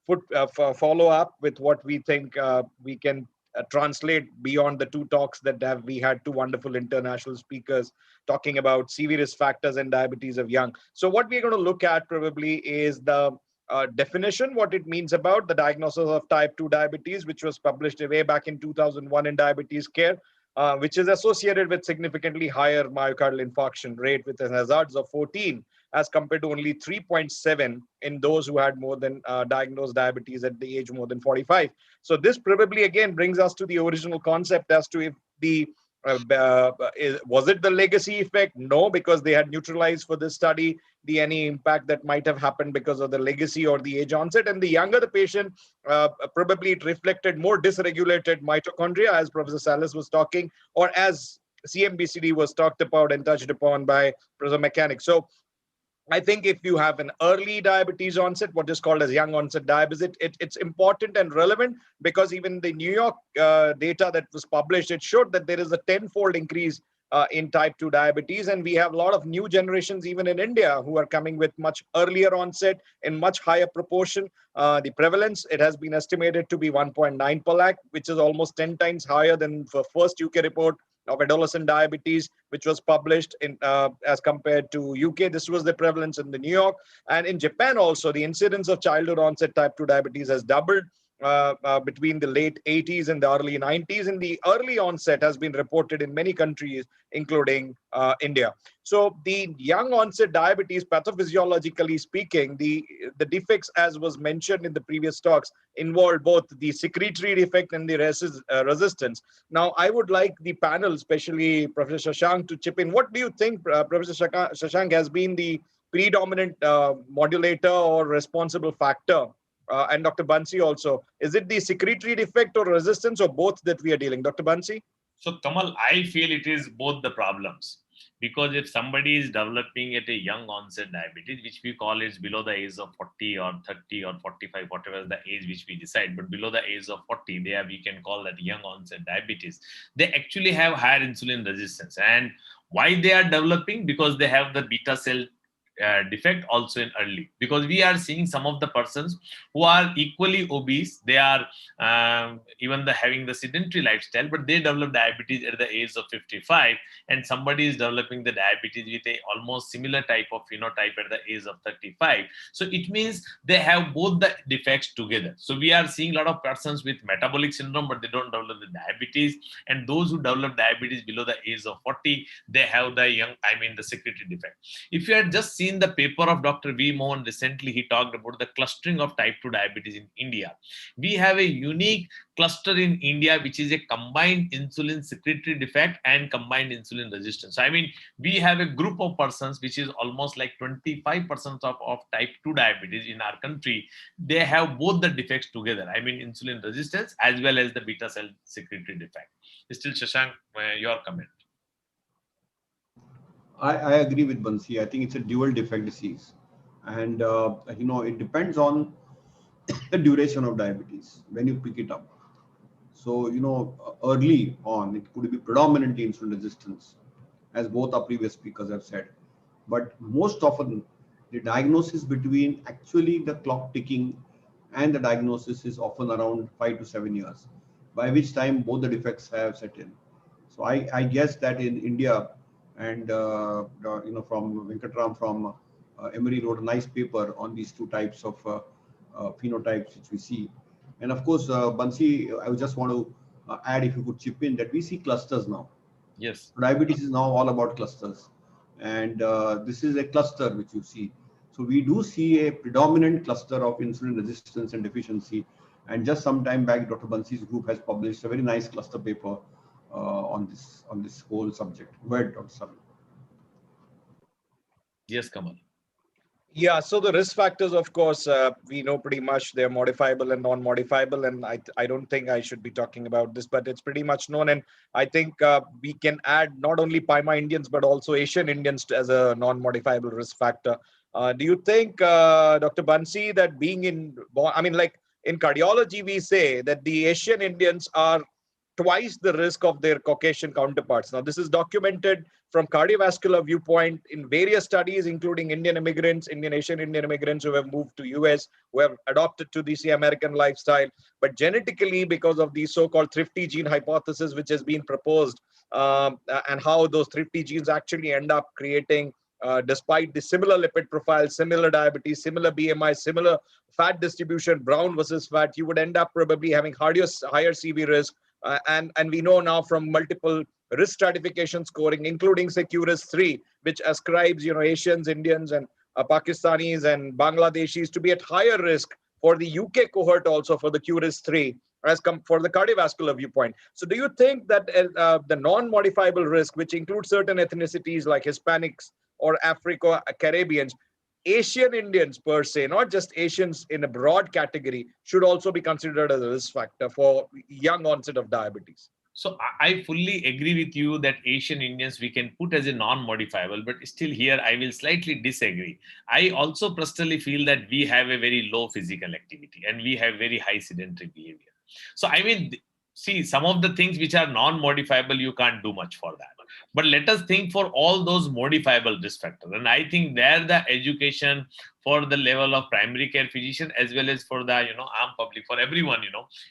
to follow up with what we think we can translate beyond the two talks that we had two wonderful international speakers talking about CV risk factors and diabetes of young. So what we're going to look at probably is the definition, what it means about the diagnosis of type 2 diabetes, which was published way back in 2001 in Diabetes Care. Which is associated with significantly higher myocardial infarction rate with hazards of 14 as compared to only 3.7 in those who had more than diagnosed diabetes at the age more than 45. So this probably again brings us to the original concept as to if the was it the legacy effect? No, because they had neutralized for this study any impact that might have happened because of the legacy or the age onset. And the younger the patient, probably it reflected more dysregulated mitochondria, as Professor Salas was talking, or as CMBCD was talked about and touched upon by Professor Mechanic. So I think if you have an early diabetes onset, what is called as young onset diabetes, it's important and relevant because even the New York data that was published, it showed that there is a 10-fold increase in type 2 diabetes. And we have a lot of new generations, even in India, who are coming with much earlier onset in much higher proportion. The prevalence, it has been estimated to be 1.9 per lakh, which is almost 10 times higher than the first UK report of adolescent diabetes, which was published in as compared to UK. This was the prevalence in the New York. And in Japan also, the incidence of childhood onset type 2 diabetes has doubled between the late 80s and the early 90s. And the early onset has been reported in many countries, including India. So the young onset diabetes, pathophysiologically speaking, the defects, as was mentioned in the previous talks, involve both the secretory defect and the resistance. Now, I would like the panel, especially Professor Shashank, to chip in. What do you think, Professor Shashank, has been the predominant modulator or responsible factor? And Dr. Bansi also, is it the secretory defect or resistance, or both that we are dealing? Dr. Bansi? So Kamal, I feel it is both the problems, because if somebody is developing at a young onset diabetes, which we call is below the age of 40 or 30 or 45, whatever is the age which we decide, but below the age of 40, we can call that young onset diabetes. They actually have higher insulin resistance. And why they are developing? Because they have the beta cell defect also in early, because we are seeing some of the persons who are equally obese, they are even having the sedentary lifestyle, but they develop diabetes at the age of 55, and somebody is developing the diabetes with a almost similar type of phenotype at the age of 35. So it means they have both the defects together. So we are seeing a lot of persons with metabolic syndrome, but they don't develop the diabetes, and those who develop diabetes below the age of 40, they have the the secretory defect. If you had just seen the paper of Dr. V. Mohan recently, he talked about the clustering of type 2 diabetes in India. We have a unique cluster in India, which is a combined insulin secretory defect and combined insulin resistance. So, we have a group of persons, which is almost like 25% of type 2 diabetes in our country. They have both the defects together. Insulin resistance as well as the beta cell secretory defect. Still, Shashank, your comment. I agree with Bansi. I think it's a dual defect disease. And, it depends on the duration of diabetes when you pick it up. So, early on, it could be predominantly insulin resistance, as both our previous speakers have said. But most often, the diagnosis between actually the clock ticking and the diagnosis is often around 5 to 7 years, by which time both the defects have set in. So I guess that in India, and from Venkatram from Emory wrote a nice paper on these two types of phenotypes which we see. And of course, Bansi, I just want to add, if you could chip in, that we see clusters now. Yes. Diabetes is now all about clusters. And this is a cluster which you see. So we do see a predominant cluster of insulin resistance and deficiency. And just some time back, Dr. Bansi's group has published a very nice cluster paper on this whole subject. Go ahead, Dr. Sabi. Yes, Kamal. Yeah, so the risk factors, of course, we know pretty much they're modifiable and non-modifiable, and I don't think I should be talking about this, but it's pretty much known. And I think we can add not only Paima Indians, but also Asian Indians as a non-modifiable risk factor. Do you think, Dr. Bansi, that being in cardiology, we say that the Asian Indians are twice the risk of their Caucasian counterparts. Now, this is documented from cardiovascular viewpoint in various studies, including Indian Asian Indian immigrants who have moved to US, who have adopted to the American lifestyle. But genetically, because of the so-called thrifty gene hypothesis, which has been proposed, and how those thrifty genes actually end up creating, despite the similar lipid profile, similar diabetes, similar BMI, similar fat distribution, brown versus fat, you would end up probably having higher CV risk. And we know now from multiple risk stratification scoring, including Securus 3, which ascribes Asians, Indians, and Pakistanis and Bangladeshis to be at higher risk for the UK cohort also for the Curus 3 as for the cardiovascular viewpoint. So do you think that the non-modifiable risk, which includes certain ethnicities like Hispanics or Afro-Caribbeans, Asian Indians per se, not just Asians in a broad category, should also be considered as a risk factor for young onset of diabetes? So I fully agree with you that Asian Indians we can put as a non-modifiable, but still here I will slightly disagree. I also personally feel that we have a very low physical activity and we have very high sedentary behavior. So see, some of the things which are non-modifiable, you can't do much for that. But let us think for all those modifiable risk factors. And I think there the education for the level of primary care physician as well as for the armed public, for everyone,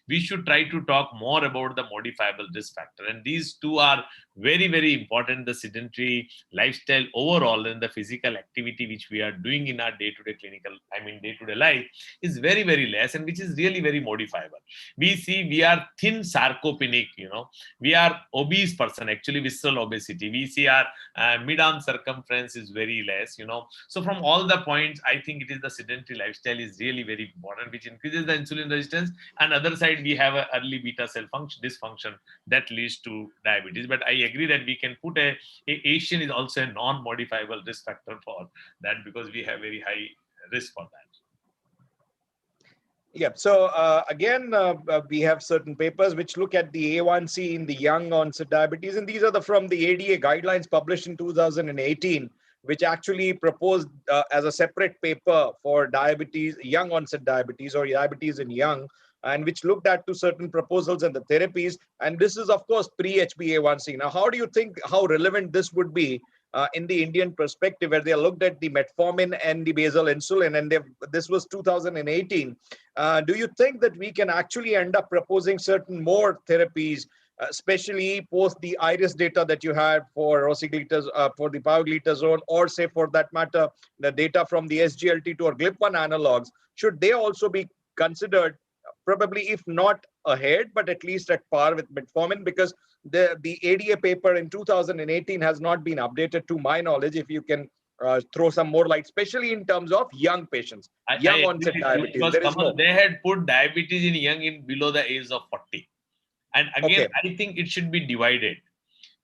we should try to talk more about the modifiable risk factor. And these two are very, very important. The sedentary lifestyle overall and the physical activity which we are doing in our day-to-day day-to-day life is very, very less, and which is really very modifiable. We see we are thin sarcopenic, we are obese person, actually visceral obesity. We see our mid-arm circumference is very less, So from all the points, I think it is the sedentary lifestyle is really very important, which increases the insulin resistance. And other side, we have an early beta cell function dysfunction that leads to diabetes. But I agree that we can put a Asian is also a non-modifiable risk factor for that, because we have very high risk for that. Yeah. So again, we have certain papers which look at the A1C in the young onset diabetes, and these are from the ADA guidelines published in 2018, which actually proposed as a separate paper for diabetes, young onset diabetes or diabetes in young, and which looked at to certain proposals and the therapies. And this is, of course, pre-HbA1c. Now, how do you think how relevant this would be in the Indian perspective, where they looked at the metformin and the basal insulin, and this was 2018. Do you think that we can actually end up proposing certain more therapies, especially post the IRIS data that you had for rosiglitazone, for the pioglitazone, or say for that matter, the data from the SGLT2 or GLP-1 analogs? Should they also be considered, probably if not ahead, but at least at par with metformin? Because the ADA paper in 2018 has not been updated to my knowledge. If you can throw some more light, especially in terms of young patients, young onset diabetes. Because There is no. they had put diabetes in young in below the age of 40. And again, Okay. I think it should be divided,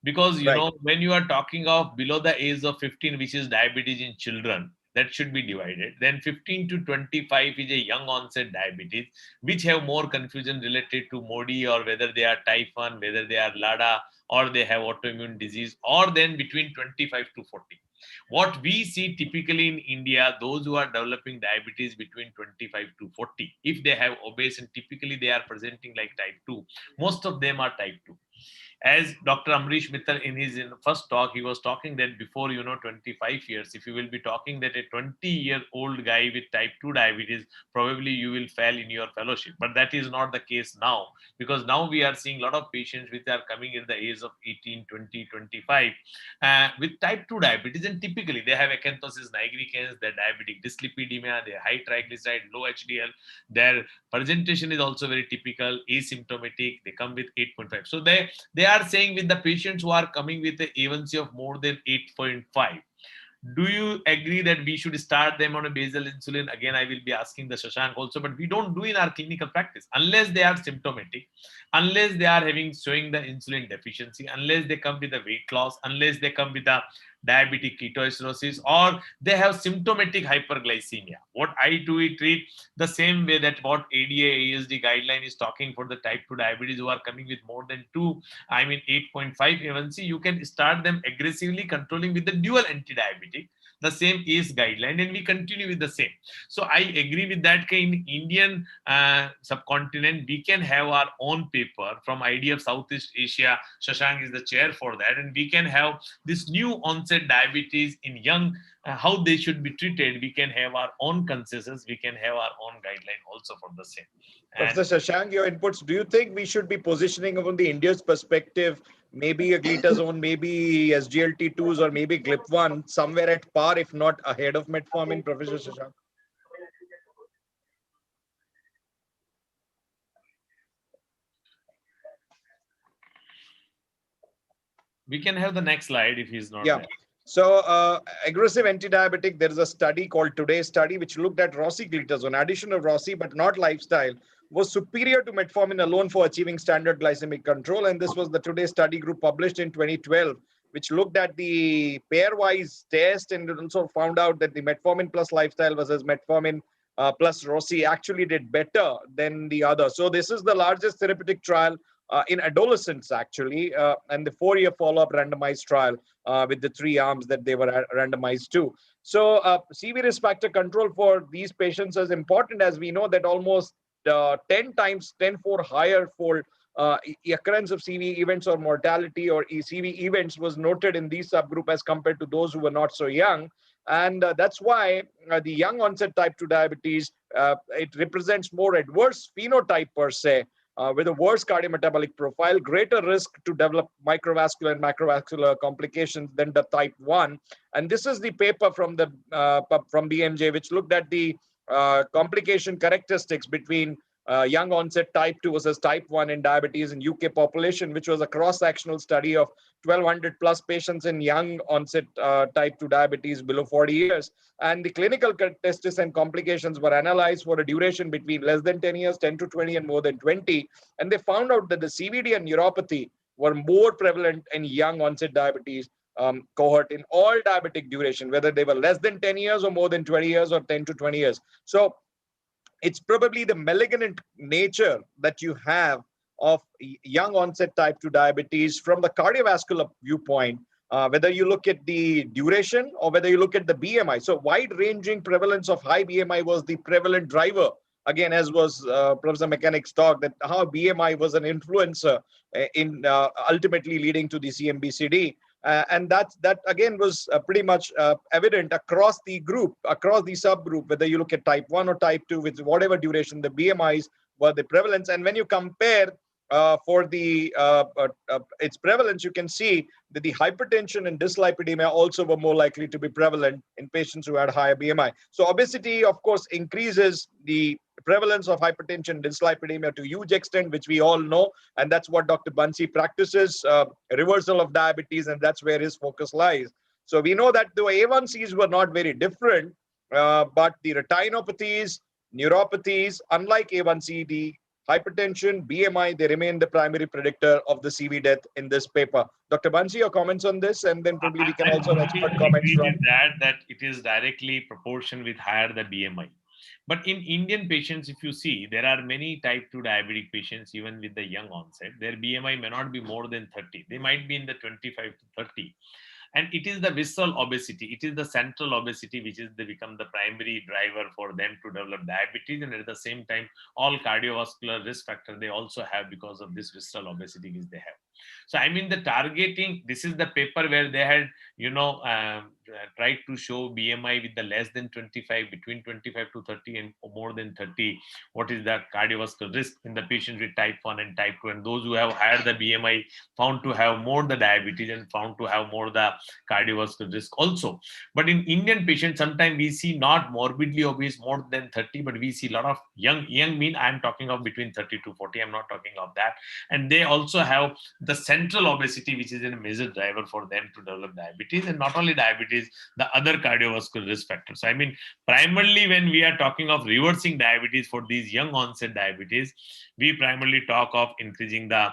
because when you are talking of below the age of 15, which is diabetes in children, that should be divided. Then 15 to 25 is a young onset diabetes, which have more confusion related to MODY, or whether they are type 1, whether they are LADA, or they have autoimmune disease, or then between 25 to 40. What we see typically in India, those who are developing diabetes between 25 to 40, if they have obese, and typically they are presenting like type 2, most of them are type 2. As Dr. Amrish Mittal in his first talk, he was talking that before 25 years, if you will be talking that a 20-year-old guy with type 2 diabetes, probably you will fail in your fellowship. But that is not the case now, because now we are seeing a lot of patients which are coming in the age of 18, 20, 25 with type 2 diabetes, and typically they have acanthosis nigricans, their diabetic dyslipidemia, their high triglyceride, low HDL, their presentation is also very typical, asymptomatic, they come with 8.5. So they are saying with the patients who are coming with the A1C of more than 8.5, do you agree that we should start them on a basal insulin? Again, I will be asking the Shashank also, but we don't do in our clinical practice unless they are symptomatic, unless they are showing the insulin deficiency, unless they come with a weight loss, unless they come with a diabetic ketoacidosis, or they have symptomatic hyperglycemia. What I do, we treat the same way that what ADA ASD guideline is talking for the type 2 diabetes who are coming with more than 8.5 A1C. You can start them aggressively controlling with the dual anti-diabetic, the same ACE guideline, and we continue with the same. So I agree with that. In Indian subcontinent, we can have our own paper from IDF Southeast Asia. Shashank is the chair for that, and we can have this new onset diabetes in young, how they should be treated. We can have our own consensus. We can have our own guideline also for the same. Professor Shashank, your inputs. Do you think we should be positioning from the India's perspective, maybe a glitazone, maybe SGLT2s, or maybe GLP-1 somewhere at par, if not ahead of metformin, Professor Shashank? We can have the next slide if he's not there. So aggressive anti-diabetic, there is a study called Today's Study, which looked at rosiglitazone, addition of rosi, but not lifestyle, was superior to metformin alone for achieving standard glycemic control. And this was the Today's Study group published in 2012, which looked at the pairwise test and also found out that the metformin plus lifestyle versus metformin plus rosi actually did better than the other. So this is the largest therapeutic trial in adolescents, actually, and the 4-year follow-up randomized trial with the 3 arms that they were randomized to. So CV risk factor control for these patients is important, as we know that almost 10 times, 10-fold higher for occurrence of CV events or mortality or CV events was noted in these subgroup as compared to those who were not so young. And that's why the young onset type 2 diabetes, it represents more adverse phenotype per se, with a worse cardiometabolic profile, greater risk to develop microvascular and macrovascular complications than the type 1. And this is the paper from the from BMJ, which looked at the complication characteristics between young onset type 2 versus type 1 in diabetes in UK population, which was a cross-sectional study of 1,200 plus patients in young onset type 2 diabetes below 40 years. And the clinical characteristics and complications were analyzed for a duration between less than 10 years, 10 to 20, and more than 20. And they found out that the CVD and neuropathy were more prevalent in young onset diabetes cohort in all diabetic duration, whether they were less than 10 years or more than 20 years or 10 to 20 years. So it's probably the malignant nature that you have of young onset type 2 diabetes from the cardiovascular viewpoint, whether you look at the duration or whether you look at the BMI. So wide ranging prevalence of high BMI was the prevalent driver. Again, as was Professor Mechanic's talk, that how BMI was an influencer in ultimately leading to the CMBCD. And that again was pretty much evident across the group, across the subgroup, whether you look at type 1 or type 2, with whatever duration, the BMIs were the prevalence. And when you compare for the its prevalence, you can see that the hypertension and dyslipidemia also were more likely to be prevalent in patients who had higher BMI. So obesity, of course, increases the prevalence of hypertension and dyslipidemia to a huge extent, which we all know. And that's what Dr. Bansi practices, reversal of diabetes, and that's where his focus lies. So we know that the A1Cs were not very different, but the retinopathies, neuropathies, unlike A1C, the hypertension, BMI, they remain the primary predictor of the CV death in this paper. Dr. Bansi, your comments on this, and then probably we can also have expert comments from that it is directly proportional with higher the BMI. But in Indian patients, if you see, there are many type 2 diabetic patients, even with the young onset, their BMI may not be more than 30. They might be in the 25 to 30. And it is the visceral obesity, it is the central obesity which is become the primary driver for them to develop diabetes. And at the same time, all cardiovascular risk factor they also have because of this visceral obesity which they have. So I mean, the targeting, this is the paper where they had, tried to show BMI with the less than 25, between 25 to 30 and more than 30. What is the cardiovascular risk in the patients with type 1 and type 2? And those who have higher the BMI found to have more the diabetes and found to have more the cardiovascular risk also. But in Indian patients, sometimes we see not morbidly obese more than 30, but we see a lot of young mean, I'm talking of between 30 to 40, I'm not talking of that. And they also have the central obesity, which is a major driver for them to develop diabetes, and not only diabetes, the other cardiovascular risk factors. So, I mean, primarily when we are talking of reversing diabetes for these young onset diabetes, we primarily talk of increasing the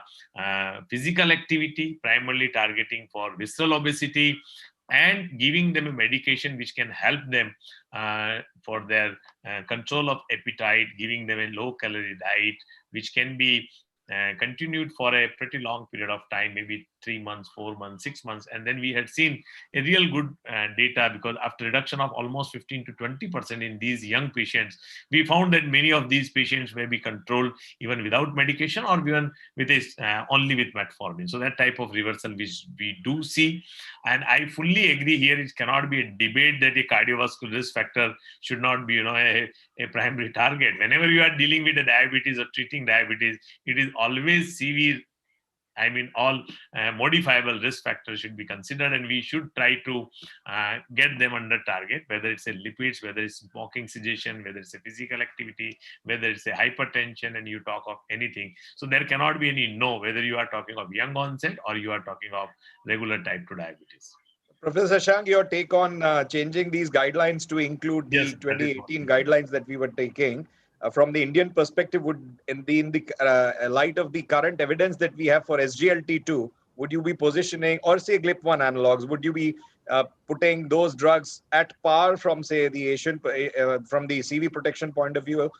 physical activity, primarily targeting for visceral obesity, and giving them a medication which can help them for their control of appetite, giving them a low calorie diet, which can be continued for a pretty long period of time, maybe 3 months, 4 months, 6 months. And then we had seen a real good data, because after reduction of almost 15 to 20% in these young patients, we found that many of these patients may be controlled even without medication, or even with this only with metformin. So that type of reversal which we do see. And I fully agree here, it cannot be a debate that a cardiovascular risk factor should not be, a primary target. Whenever you are dealing with a diabetes or treating diabetes, it is always severe. I mean, all modifiable risk factors should be considered, and we should try to get them under target, whether it's a lipids, whether it's smoking cessation, whether it's a physical activity, whether it's a hypertension, and you talk of anything. So there cannot be any no, whether you are talking of young onset or you are talking of regular type 2 diabetes. Professor Shang, your take on changing these guidelines to include the 2018 guidelines that we were taking from the Indian perspective, would in the light of the current evidence that we have for SGLT2, would you be positioning, or say GLP-1 analogs, would you be putting those drugs at par from, say, the Asian, from the CV protection point of view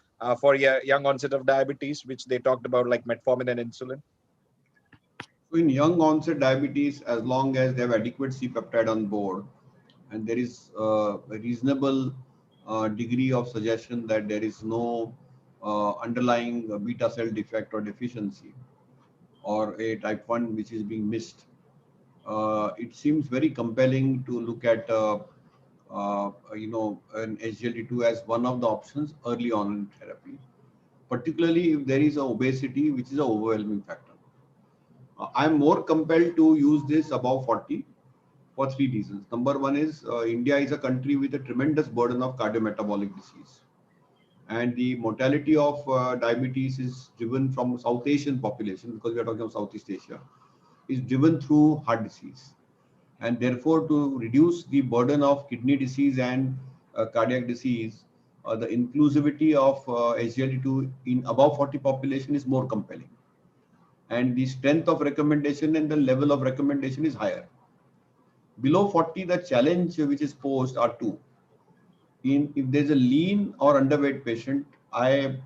for young onset of diabetes, which they talked about, like metformin and insulin? So in young onset diabetes, as long as they have adequate C-peptide on board, and there is a reasonable degree of suggestion that there is no underlying beta cell defect or deficiency, or a type 1 which is being missed, it seems very compelling to look at an SGLT2 as one of the options early on in therapy, particularly if there is a obesity which is an overwhelming factor. I'm more compelled to use this above 40 for three reasons. Number one is India is a country with a tremendous burden of cardiometabolic disease, and the mortality of diabetes is driven from South Asian population, because we are talking of Southeast Asia, is driven through heart disease. And therefore, to reduce the burden of kidney disease and cardiac disease, the inclusivity of SGLT2 in above 40 population is more compelling. And the strength of recommendation and the level of recommendation is higher. Below 40, the challenge which is posed are two. If there's a lean or underweight patient, I'm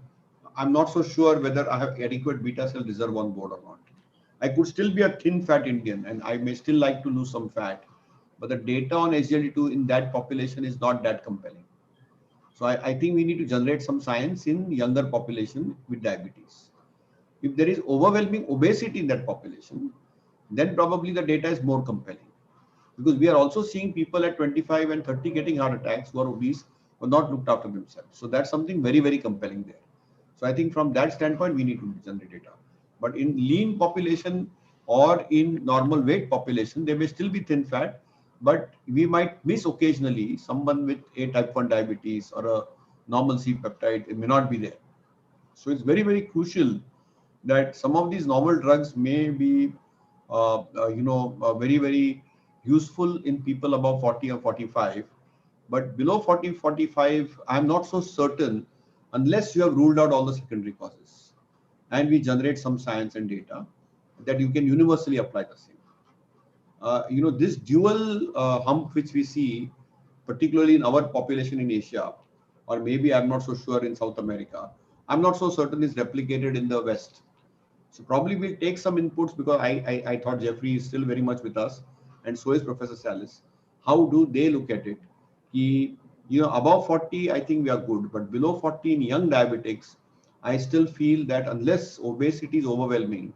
not so sure whether I have adequate beta cell reserve on board or not. I could still be a thin fat Indian and I may still like to lose some fat, but the data on SGLT2 in that population is not that compelling. So I think we need to generate some science in younger population with diabetes. If there is overwhelming obesity in that population, then probably the data is more compelling. Because we are also seeing people at 25 and 30 getting heart attacks who are obese or not looked after themselves. So that's something very, very compelling there. So I think from that standpoint, we need to generate data. But in lean population or in normal weight population, they may still be thin fat, but we might miss occasionally someone with a type 1 diabetes or a normal C peptide. It may not be there. So it's very, very crucial that some of these novel drugs may be, very, very useful in people above 40 or 45, but below 40, 45, I'm not so certain unless you have ruled out all the secondary causes and we generate some science and data that you can universally apply the same. This dual hump which we see, particularly in our population in Asia, or maybe I'm not so sure in South America, I'm not so certain is replicated in the West. So probably we'll take some inputs, because I thought Jeffrey is still very much with us, and so is Professor Salis. How do they look at it? Above 40, I think we are good, but below 40 in young diabetics, I still feel that unless obesity is overwhelming,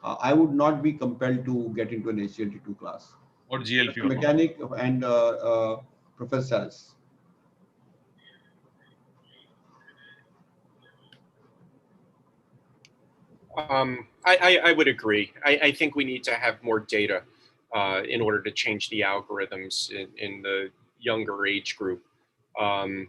I would not be compelled to get into an SGLT2 class. Or GLP-1. Mechanic and Professor Salis. I would agree. I think we need to have more data in order to change the algorithms in the younger age group. I'll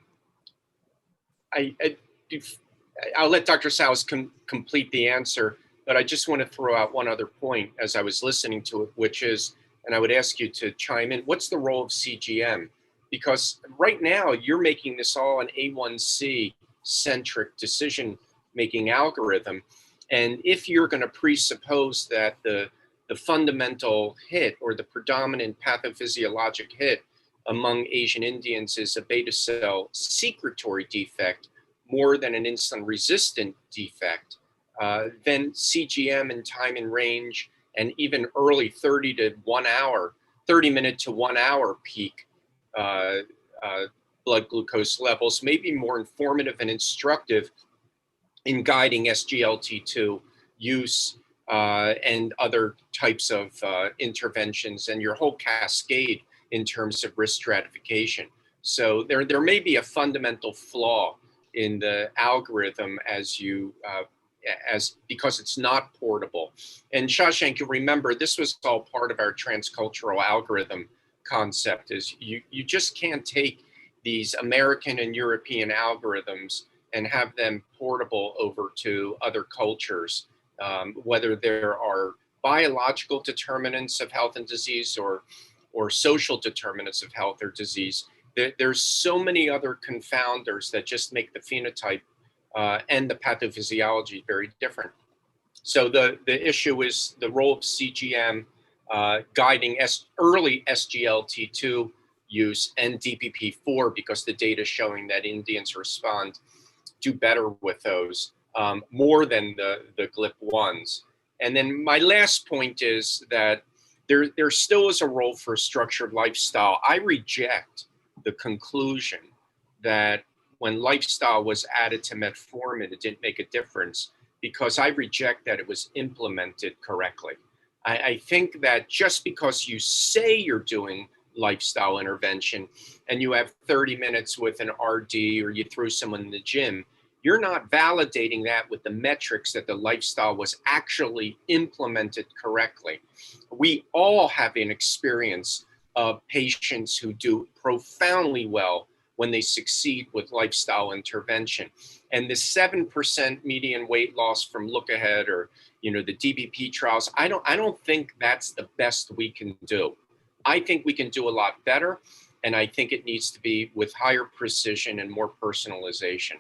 let Dr. Salis complete the answer, but I just want to throw out one other point as I was listening to it, which is, and I would ask you to chime in, what's the role of CGM? Because right now you're making this all an A1C centric decision-making algorithm. And if you're going to presuppose that the fundamental hit or the predominant pathophysiologic hit among Asian Indians is a beta cell secretory defect more than an insulin resistant defect, then CGM and time in range and even early 30 minute to 1 hour peak blood glucose levels may be more informative and instructive in guiding SGLT2 use and other types of interventions and your whole cascade in terms of risk stratification. So there may be a fundamental flaw in the algorithm because it's not portable. And Shashank, you'll remember this was all part of our transcultural algorithm concept. Is you just can't take these American and European algorithms and have them portable over to other cultures, whether there are biological determinants of health and disease or social determinants of health or disease. There's so many other confounders that just make the phenotype and the pathophysiology very different. So the issue is the role of CGM guiding early SGLT2 use and DPP4, because the data is showing that Indians do better with those more than the GLP-1s. And then my last point is that there still is a role for structured lifestyle. I reject the conclusion that when lifestyle was added to metformin, it didn't make a difference. because I reject that it was implemented correctly. I think that just because you say you're doing lifestyle intervention and you have 30 minutes with an RD or you threw someone in the gym, you're not validating that with the metrics that the lifestyle was actually implemented correctly. We all have an experience of patients who do profoundly well when they succeed with lifestyle intervention. And the 7% median weight loss from Look Ahead or the DBP trials, I don't think that's the best we can do. I think we can do a lot better, and I think it needs to be with higher precision and more personalization.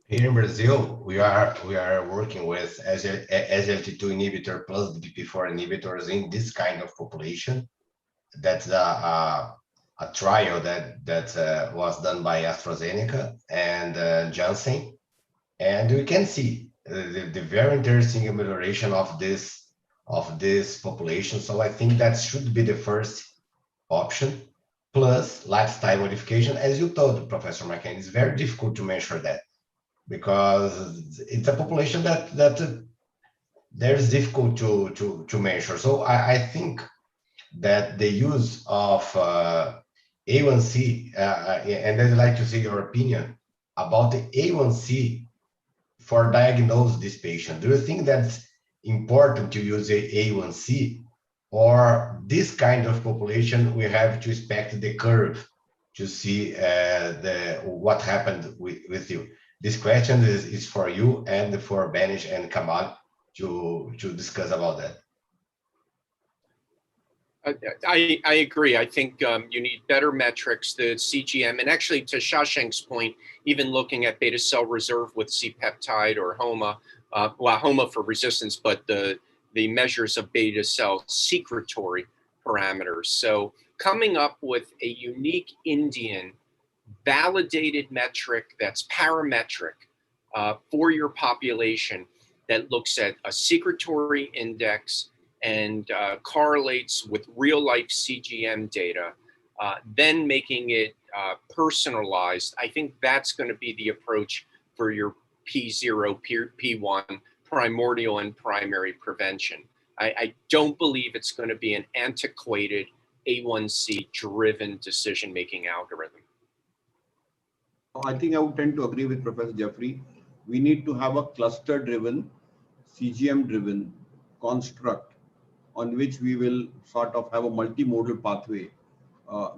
Here in Brazil, we are working with SGLT2 inhibitor plus DPP4 inhibitors in this kind of population. That's a trial that was done by AstraZeneca and Janssen, and we can see the very interesting amelioration of this population. So I think that should be the first option, plus lifestyle modification. As you told Professor McCain, it's very difficult to measure that because it's a population that there's difficult to measure. So I think that the use of A1C, and I'd like to see your opinion about the A1C for diagnose this patient. Do you think that's important to use a A1C, or this kind of population we have to expect the curve to see what happened with you? This question is for you and for Banish and Kamal to discuss about that. I agree. I think you need better metrics, the CGM, and actually to Shashank's point, even looking at beta cell reserve with C-peptide or HOMA, well, HOMA for resistance, but the measures of beta cell secretory parameters. So coming up with a unique Indian validated metric that's parametric for your population that looks at a secretory index and correlates with real life CGM data, then making it personalized. I think that's going to be the approach for your P0, P1, primordial and primary prevention. I don't believe it's going to be an antiquated A1C driven decision-making algorithm. I think I would tend to agree with Professor Jeffrey. We need to have a cluster-driven, CGM-driven construct on which we will sort of have a multimodal pathway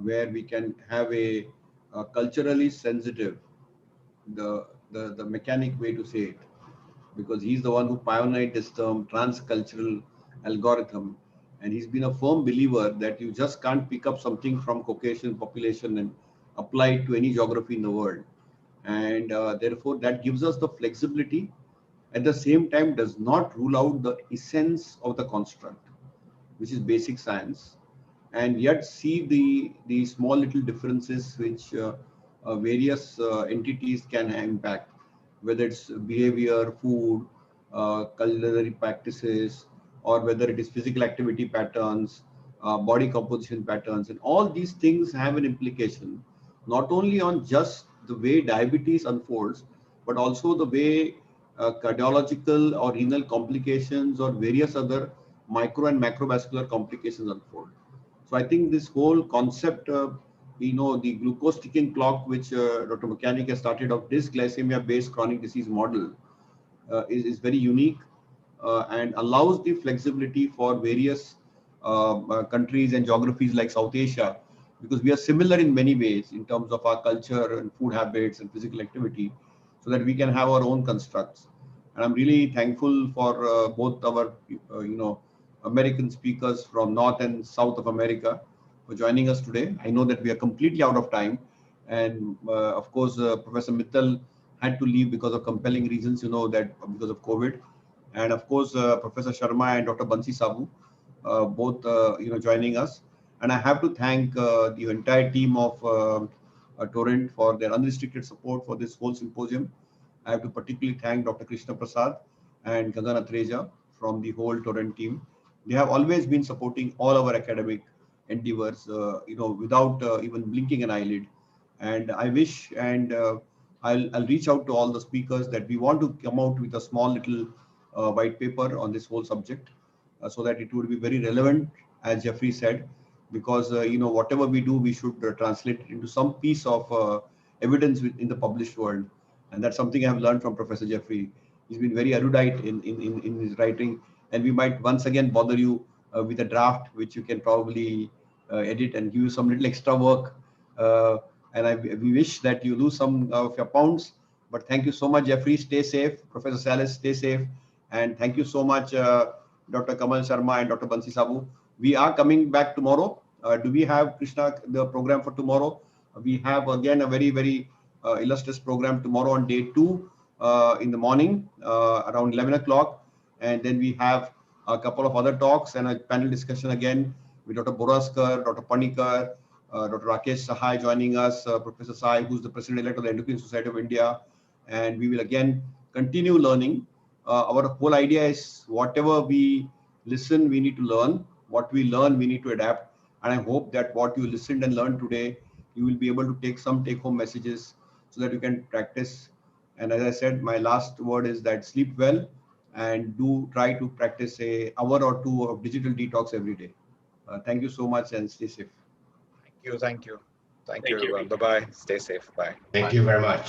where we can have a culturally sensitive, the mechanic way to say it, because he's the one who pioneered this term transcultural algorithm, and he's been a firm believer that you just can't pick up something from Caucasian population and apply it to any geography in the world, and therefore that gives us the flexibility. At the same time, does not rule out the essence of the construct, which is basic science, and yet see the small little differences which various entities can impact, whether it's behavior, food, culinary practices, or whether it is physical activity patterns, body composition patterns, and all these things have an implication not only on just the way diabetes unfolds, but also the way cardiological or renal complications or various other micro and macrovascular complications unfold. So I think this whole concept of, the glucose ticking clock, which Dr. Mechanic has started of dysglycemia-based chronic disease model, is very unique and allows the flexibility for various countries and geographies like South Asia, because we are similar in many ways in terms of our culture and food habits and physical activity, so that we can have our own constructs. And I'm really thankful for both our, American speakers from North and South of America for joining us today. I know that we are completely out of time. And of course, Professor Mittal had to leave because of compelling reasons, that because of COVID. And of course, Professor Sharma and Dr. Bansi Sabu, both, joining us. And I have to thank the entire team of Torrent for their unrestricted support for this whole symposium. I have to particularly thank Dr. Krishna Prasad and Gagan Atreja from the whole Torrent team. They have always been supporting all our academic endeavors, without even blinking an eyelid. And I wish and I'll reach out to all the speakers that we want to come out with a small little white paper on this whole subject, so that it would be very relevant, as Jeffrey said, because whatever we do, we should translate it into some piece of evidence in the published world, and that's something I have learned from Professor Jeffrey. He's been very erudite in his writing, and we might once again bother you with a draft, which you can probably edit and give you some little extra work. We wish that you lose some of your pounds. But thank you so much, Jeffrey. Stay safe. Professor Salis, stay safe. And thank you so much, Dr. Kamal Sharma and Dr. Bansi Sabu. We are coming back tomorrow. Do we have, Krishna, the program for tomorrow? We have again a very, very illustrious program tomorrow on day 2 in the morning around 11 o'clock. And then we have a couple of other talks and a panel discussion again with Dr. Boraskar, Dr. Panikar, Dr. Rakesh Sahai joining us, Professor Sai, who's the President-elect of the Endocrine Society of India. And we will again continue learning. Our whole idea is whatever we listen, we need to learn. What we learn, we need to adapt. And I hope that what you listened and learned today, you will be able to take some take-home messages so that you can practice. And as I said, my last word is that sleep well and do try to practice an hour or 2 of digital detox every day. Thank you so much and stay safe. Thank you. Thank you. Thank Thank you, you. everyone. Bye-bye. Stay safe. Bye. Thank you very much.